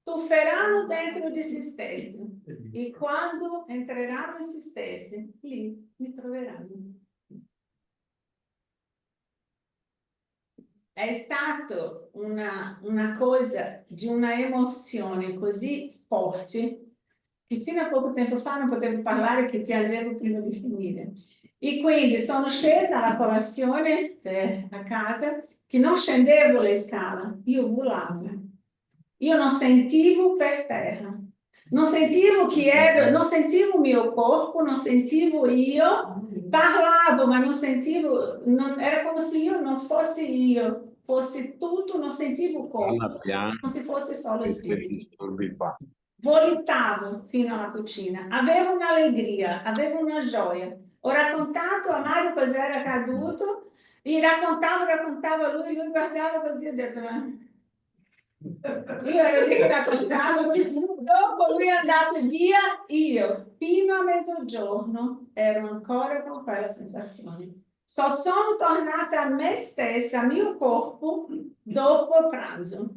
tufferanno dentro di se stessi. E quando entreranno in se stessi, lì mi troveranno. È stato una cosa di una emozione così forte che fino a poco tempo fa non potevo parlare, che piangevo prima di finire. E quindi sono scesa alla colazione a casa, che non scendevo le scale, io volavo. Io non sentivo per terra. Non sentivo chi ero, non sentivo il mio corpo, non sentivo io, parlavo ma non sentivo, era come se io non fossi io, fosse tutto, non sentivo il corpo, come se fosse solo il spirito. Volitavo fino alla cucina, avevo un'allegria, avevo una gioia. Ho raccontato a Mario cosa era accaduto, e raccontavo a lui guardava così e ho detto, io ero lì che raccontavo, dopo lui è andato via, io fino a mezzogiorno ero ancora con quella sensazione. Sono tornata a me stessa, al mio corpo, dopo pranzo.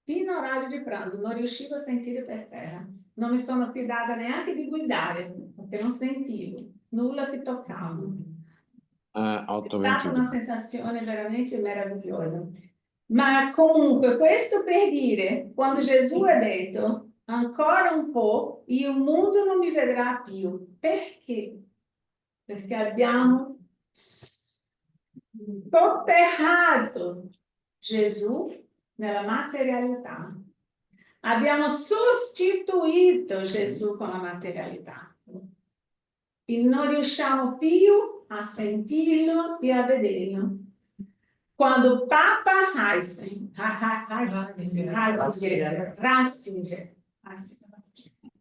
Fino all'orario di pranzo non riuscivo a sentire per terra. Non mi sono fidata neanche di guidare, perché non sentivo nulla che toccava. È stata una sensazione veramente meravigliosa. Ma comunque, questo per dire, quando Gesù ha detto, ancora un po', il mondo non mi vedrà più. Perché? Perché abbiamo sotterrato Gesù nella materialità. Abbiamo sostituito Gesù con la materialità. E non riusciamo più a sentirlo e a vederlo. Quando Papa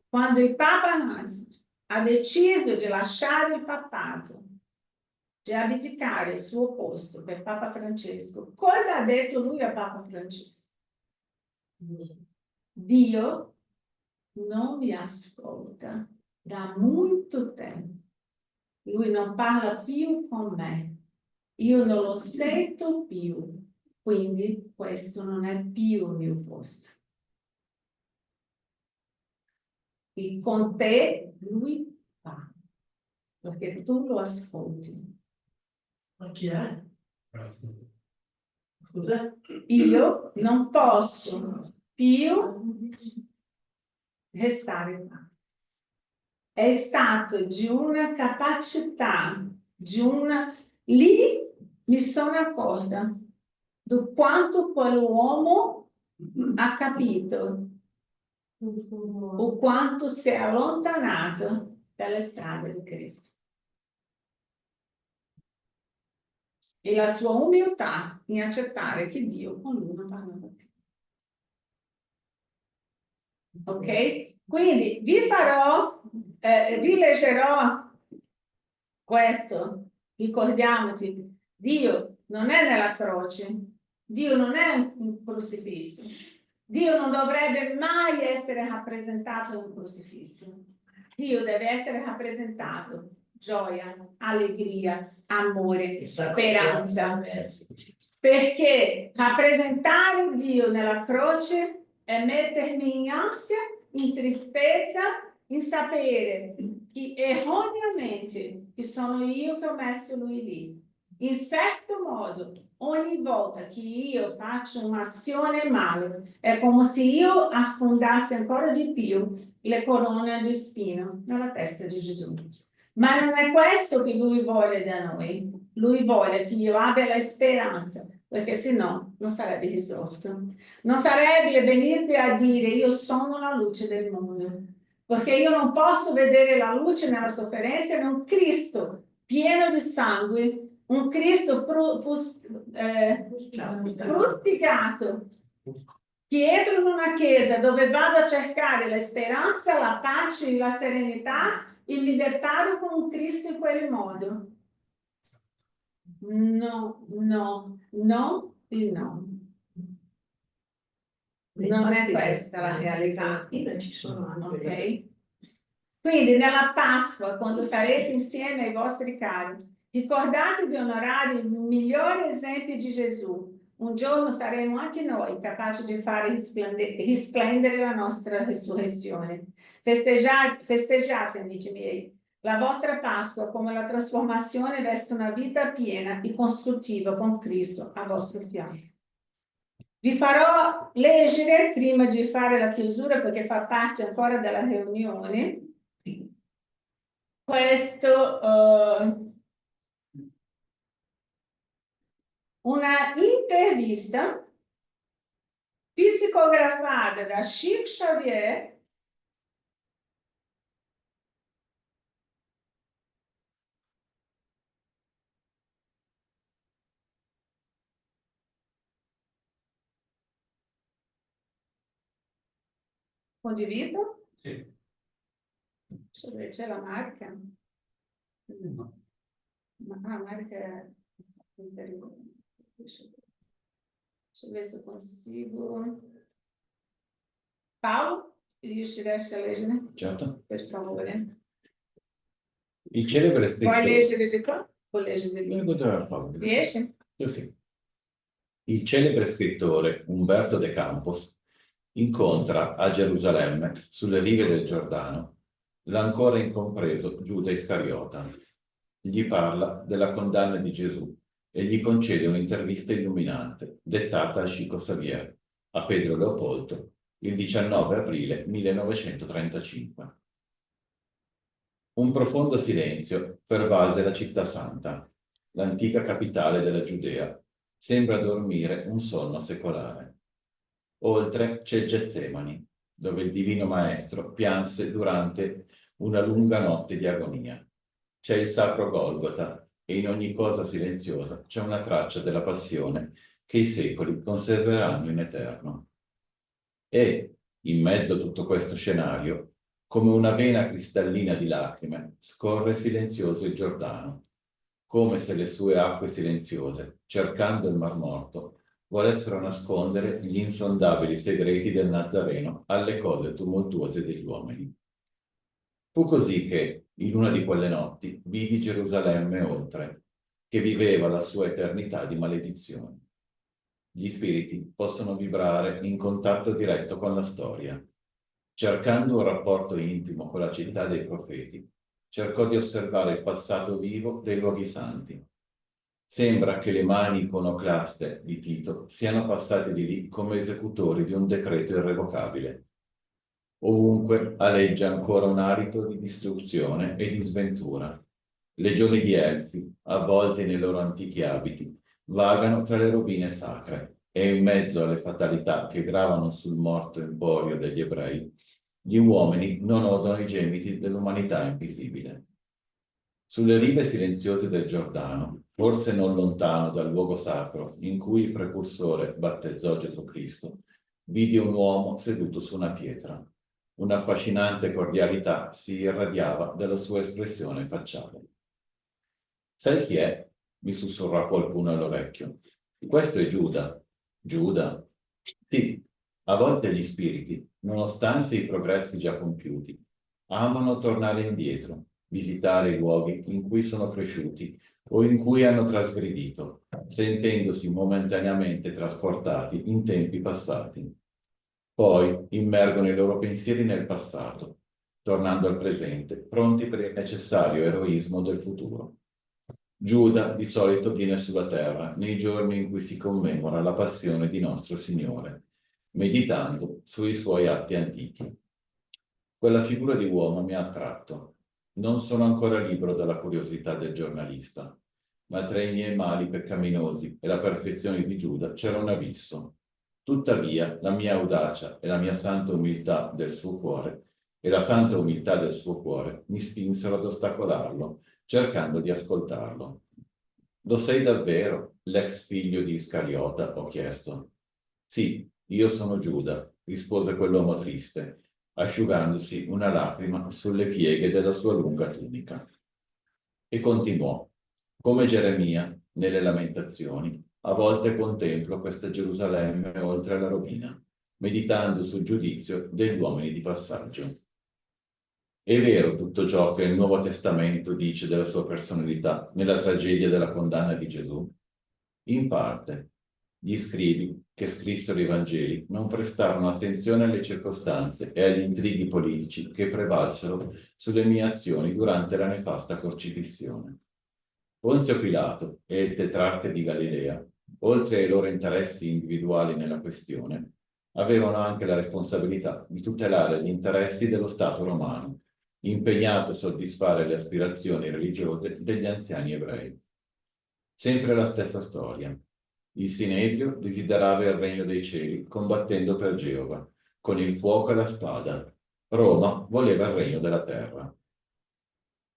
quando il Papa Ratzinger ha deciso di lasciare il papato, di abdicare il suo posto per Papa Francesco, cosa ha detto lui a Papa Francesco? Dio non mi ascolta da molto tempo. Lui non parla più con me. Io non lo sento più. Quindi questo non è più il mio posto. E con te lui fa. Perché tu lo ascolti. Ma chi è? Cos'è? Io non posso più restare qua. È stato di una capacità, di una... Lì mi sono accorta di quanto quell'uomo ha capito o quanto si è allontanato dalle strade di Cristo. E la sua umiltà in accettare che Dio con lui non parla più. Ok? Quindi vi leggerò questo. Ricordiamoci, Dio non è nella croce, Dio non è un crocifisso, Dio non dovrebbe mai essere rappresentato in un crocifisso. Dio deve essere rappresentato gioia, allegria, amore, speranza. Perché rappresentare Dio nella croce è mettermi in ansia, in tristezza, in sapere che erroneamente che sono io che ho messo lui lì. In certo modo, ogni volta che io faccio un'azione male, è come se io affondassi ancora di più le corone di spino nella testa di Gesù. Ma non è questo che lui vuole da noi. Lui vuole che io abbia la speranza, perché se no non sarebbe risolto. Non sarebbe venirvi a dire io sono la luce del mondo, perché io non posso vedere la luce nella sofferenza in un Cristo pieno di sangue, un Cristo frusticato, dietro in una chiesa dove vado a cercare la speranza, la pace, la serenità e mi deparo con un Cristo in quel modo. No, no, no e no. Non è questa la realtà. Ci sono anche Ok? Quindi nella Pasqua, quando sarete insieme ai vostri cari, ricordate di onorare il migliore esempio di Gesù. Un giorno saremo anche noi capaci di fare risplendere la nostra risurrezione. Festeggiate, amici miei, la vostra Pasqua come la trasformazione verso una vita piena e costruttiva con Cristo a vostro fianco. Vi farò leggere, prima di fare la chiusura, perché fa parte ancora della riunione, questo, una intervista psicografata da Chico Xavier condiviso? Sì. Dove c'è la marca? No. Marca interiore. Deixa eu ver se eu consigo. Paulo, riusciresti a leggere? Certo. Per favore. Il celebre Vuoi scrittore... leggere di qua? Puoi leggere di qua. Riesci? Sì. Il celebre scrittore Umberto de Campos incontra a Gerusalemme, sulle rive del Giordano, l'ancora incompreso Giuda Iscariota. Gli parla della condanna di Gesù e gli concede un'intervista illuminante, dettata a Chico Xavier, a Pedro Leopoldo, il 19 aprile 1935. Un profondo silenzio pervase la città santa, l'antica capitale della Giudea. Sembra dormire un sonno secolare. Oltre c'è Getsemani, dove il divino maestro pianse durante una lunga notte di agonia. C'è il sacro Golgota e in ogni cosa silenziosa c'è una traccia della passione che i secoli conserveranno in eterno. E, in mezzo a tutto questo scenario, come una vena cristallina di lacrime, scorre silenzioso il Giordano, come se le sue acque silenziose, cercando il Mar Morto, volessero nascondere gli insondabili segreti del Nazareno alle cose tumultuose degli uomini. Fu così che, in una di quelle notti, vidi Gerusalemme oltre, che viveva la sua eternità di maledizioni. Gli spiriti possono vibrare in contatto diretto con la storia. Cercando un rapporto intimo con la città dei profeti, cercò di osservare il passato vivo dei luoghi santi. Sembra che le mani iconoclaste di Tito siano passate di lì come esecutori di un decreto irrevocabile. Ovunque aleggia ancora un alito di distruzione e di sventura. Legioni di elfi, avvolti nei loro antichi abiti, vagano tra le rovine sacre e in mezzo alle fatalità che gravano sul morto emporio degli ebrei, gli uomini non odono i gemiti dell'umanità invisibile. Sulle rive silenziose del Giordano, forse non lontano dal luogo sacro in cui il precursore battezzò Gesù Cristo, vidi un uomo seduto su una pietra. Una affascinante cordialità si irradiava dalla sua espressione facciale. «Sai chi è?» mi sussurrò qualcuno all'orecchio. «Questo è Giuda». «Giuda?» «Sì, a volte gli spiriti, nonostante i progressi già compiuti, amano tornare indietro, visitare i luoghi in cui sono cresciuti o in cui hanno trasgredito, sentendosi momentaneamente trasportati in tempi passati. Poi immergono i loro pensieri nel passato, tornando al presente, pronti per il necessario eroismo del futuro. Giuda di solito viene sulla terra nei giorni in cui si commemora la passione di nostro Signore, meditando sui suoi atti antichi. Quella figura di uomo mi ha attratto. Non sono ancora libero dalla curiosità del giornalista, ma tra i miei mali peccaminosi e la perfezione di Giuda c'era un abisso. Tuttavia, la mia audacia e la mia santa umiltà del suo cuore e la santa umiltà del suo cuore mi spinsero ad ostacolarlo, cercando di ascoltarlo. Lo sei davvero, l'ex figlio di Iscariota? Ho chiesto. Sì, io sono Giuda, rispose quell'uomo triste, asciugandosi una lacrima sulle pieghe della sua lunga tunica. E continuò. Come Geremia, nelle Lamentazioni, a volte contemplo questa Gerusalemme oltre la rovina, meditando sul giudizio degli uomini di passaggio. È vero tutto ciò che il Nuovo Testamento dice della sua personalità nella tragedia della condanna di Gesù? In parte. Gli scribi che scrissero i Vangeli non prestarono attenzione alle circostanze e agli intrighi politici che prevalsero sulle mie azioni durante la nefasta crocifissione. Ponzio Pilato e il tetrarca di Galilea, oltre ai loro interessi individuali nella questione, avevano anche la responsabilità di tutelare gli interessi dello Stato romano, impegnato a soddisfare le aspirazioni religiose degli anziani ebrei. Sempre la stessa storia. Il Sinedrio desiderava il regno dei cieli combattendo per Geova, con il fuoco e la spada. Roma voleva il regno della terra.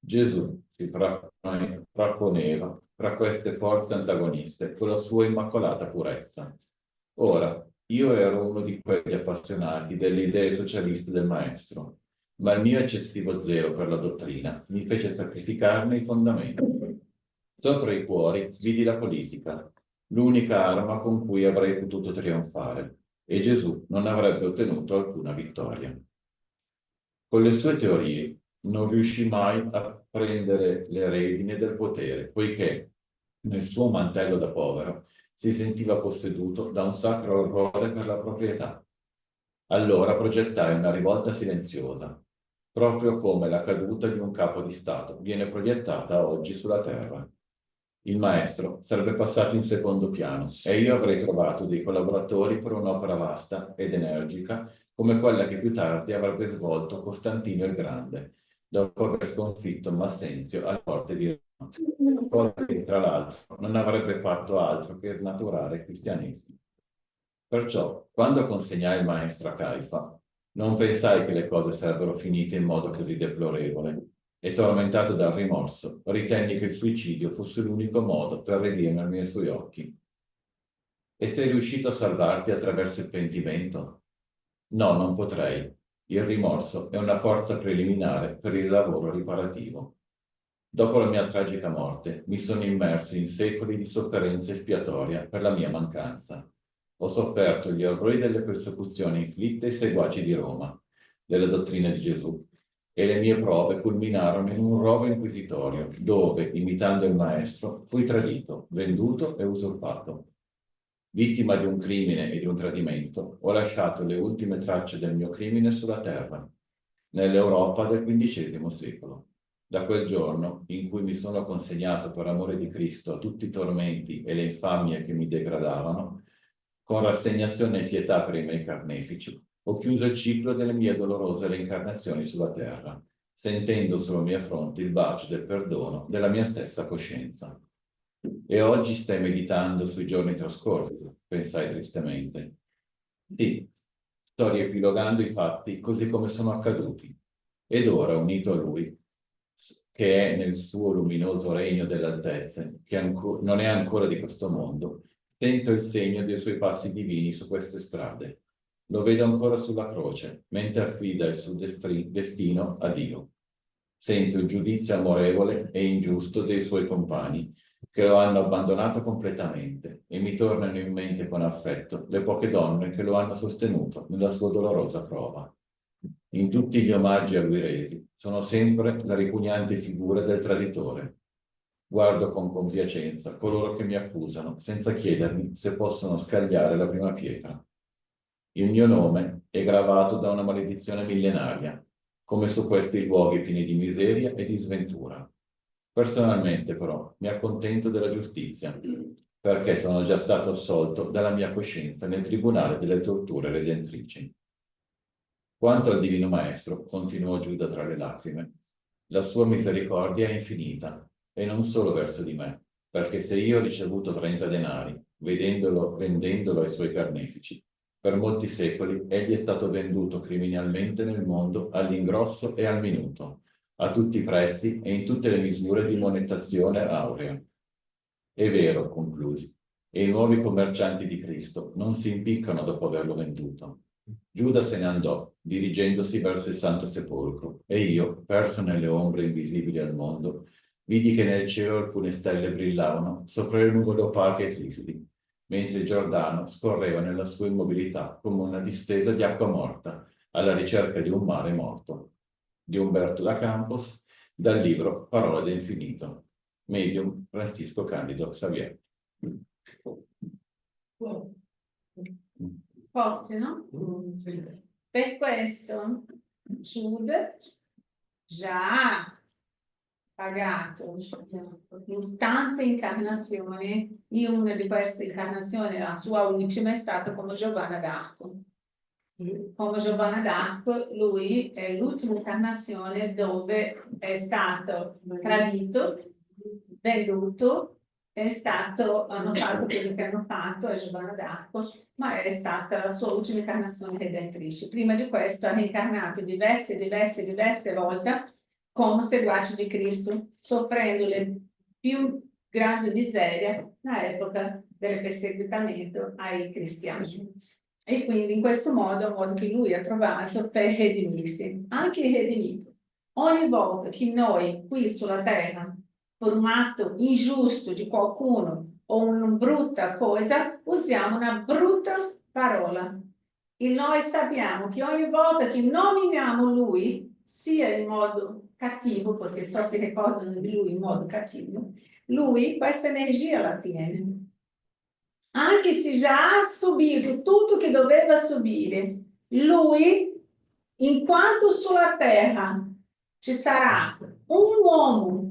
Gesù si frapponeva tra queste forze antagoniste con la sua immacolata purezza. Ora, io ero uno di quegli appassionati delle idee socialiste del maestro, ma il mio eccessivo zelo per la dottrina mi fece sacrificarne i fondamenti. Sopra i cuori vidi la politica, l'unica arma con cui avrei potuto trionfare, e Gesù non avrebbe ottenuto alcuna vittoria. Con le sue teorie non riuscì mai a prendere le redini del potere, poiché nel suo mantello da povero si sentiva posseduto da un sacro orrore per la proprietà. Allora progettai una rivolta silenziosa, proprio come la caduta di un capo di Stato viene proiettata oggi sulla terra. Il maestro sarebbe passato in secondo piano e io avrei trovato dei collaboratori per un'opera vasta ed energica come quella che più tardi avrebbe svolto Costantino il Grande, dopo aver sconfitto Massenzio alle porte di Roma, cosa che tra l'altro non avrebbe fatto altro che snaturare il cristianesimo. Perciò, quando consegnai il maestro a Caifa, non pensai che le cose sarebbero finite in modo così deplorevole, e tormentato dal rimorso, ritenni che il suicidio fosse l'unico modo per redimermi ai suoi occhi. E sei riuscito a salvarti attraverso il pentimento? No, non potrei. Il rimorso è una forza preliminare per il lavoro riparativo. Dopo la mia tragica morte, mi sono immerso in secoli di sofferenza espiatoria per la mia mancanza. Ho sofferto gli orrori delle persecuzioni inflitte ai seguaci di Roma, della dottrina di Gesù, e le mie prove culminarono in un rogo inquisitorio, dove, imitando il maestro, fui tradito, venduto e usurpato. Vittima di un crimine e di un tradimento, ho lasciato le ultime tracce del mio crimine sulla terra, nell'Europa del XV secolo. Da quel giorno, in cui mi sono consegnato per amore di Cristo a tutti i tormenti e le infamie che mi degradavano, con rassegnazione e pietà per i miei carnefici, ho chiuso il ciclo delle mie dolorose reincarnazioni sulla terra, sentendo sulla mia fronte il bacio del perdono della mia stessa coscienza. E oggi stai meditando sui giorni trascorsi, pensai tristemente. Sì, sto riepilogando i fatti così come sono accaduti. Ed ora, unito a lui, che è nel suo luminoso regno delle altezze, che non è ancora di questo mondo, sento il segno dei suoi passi divini su queste strade. Lo vedo ancora sulla croce, mentre affida il suo destino a Dio. Sento il giudizio amorevole e ingiusto dei suoi compagni, che lo hanno abbandonato completamente, e mi tornano in mente con affetto le poche donne che lo hanno sostenuto nella sua dolorosa prova. In tutti gli omaggi a lui resi, sono sempre la ripugnante figura del traditore. Guardo con compiacenza coloro che mi accusano, senza chiedermi se possono scagliare la prima pietra. Il mio nome è gravato da una maledizione millenaria, come su questi luoghi pieni di miseria e di sventura. Personalmente, però, mi accontento della giustizia, perché sono già stato assolto dalla mia coscienza nel tribunale delle torture redentrici. Quanto al Divino Maestro, continuò Giuda tra le lacrime, la sua misericordia è infinita, e non solo verso di me, perché se io ho ricevuto 30 denari, vendendolo ai suoi carnefici, per molti secoli egli è stato venduto criminalmente nel mondo all'ingrosso e al minuto, a tutti i prezzi e in tutte le misure di monetazione aurea. È vero, conclusi, e i nuovi commercianti di Cristo non si impiccano dopo averlo venduto. Giuda se ne andò, dirigendosi verso il Santo Sepolcro, e io, perso nelle ombre invisibili al mondo, vidi che nel cielo alcune stelle brillavano sopra le nuvole opache e trifidi, mentre il Giordano scorreva nella sua immobilità come una distesa di acqua morta, alla ricerca di un mare morto. Di Umberto da Campos, dal libro Parole d'infinito. Medium Francisco Candido Xavier. Wow. Forte, no? Per questo Giuda già ha pagato in tante incarnazioni, in una di queste incarnazioni, la sua ultima è stata come Giovanna d'Arco. Come Giovanna d'Arco, lui è l'ultima incarnazione dove è stato tradito, venduto, hanno fatto quello che hanno fatto a Giovanna d'Arco, ma è stata la sua ultima incarnazione redentrice. Prima di questo ha incarnato diverse volte come seguaci di Cristo, soffrendo le più grandi miserie all'epoca del perseguitamento ai cristiani. E quindi in questo modo, un modo che lui ha trovato per redimirsi, anche il redimito. Ogni volta che noi qui sulla terra, per un atto ingiusto di qualcuno o una brutta cosa, usiamo una brutta parola. E noi sappiamo che ogni volta che nominiamo lui, sia in modo cattivo, perché so che le cose di lui in modo cattivo, lui questa energia la tiene. Anche se già ha subito tutto che doveva subire, lui, in quanto sulla terra ci sarà un uomo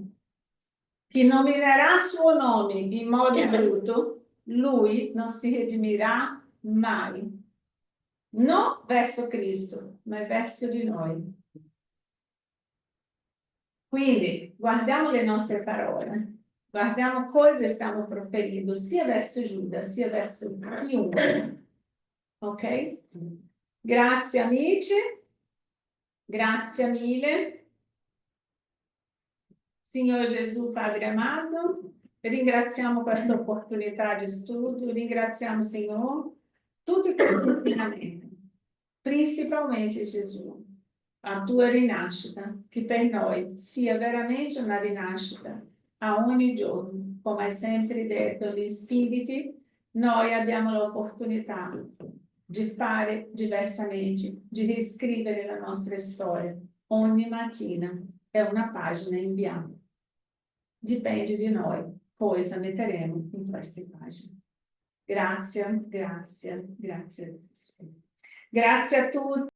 che nominerà suo nome in modo brutto, lui non si redimirà mai. Non verso Cristo, ma verso di noi. Quindi guardiamo le nostre parole. Guardiamo cosa stiamo proferendo sia verso Giuda sia verso chiunque. Ok? Grazie amici, grazie mille. Signore Gesù, Padre amato, ringraziamo questa opportunità di studio, ringraziamo Signore tutti questi insegnamenti, principalmente Gesù, la tua rinascita, che per noi sia veramente una rinascita a ogni giorno, come hai sempre detto gli spiriti, noi abbiamo l'opportunità di fare diversamente, di riscrivere la nostra storia. Ogni mattina è una pagina in bianco. Dipende di noi cosa metteremo in queste pagine. Grazie, grazie, grazie. Grazie a tutti.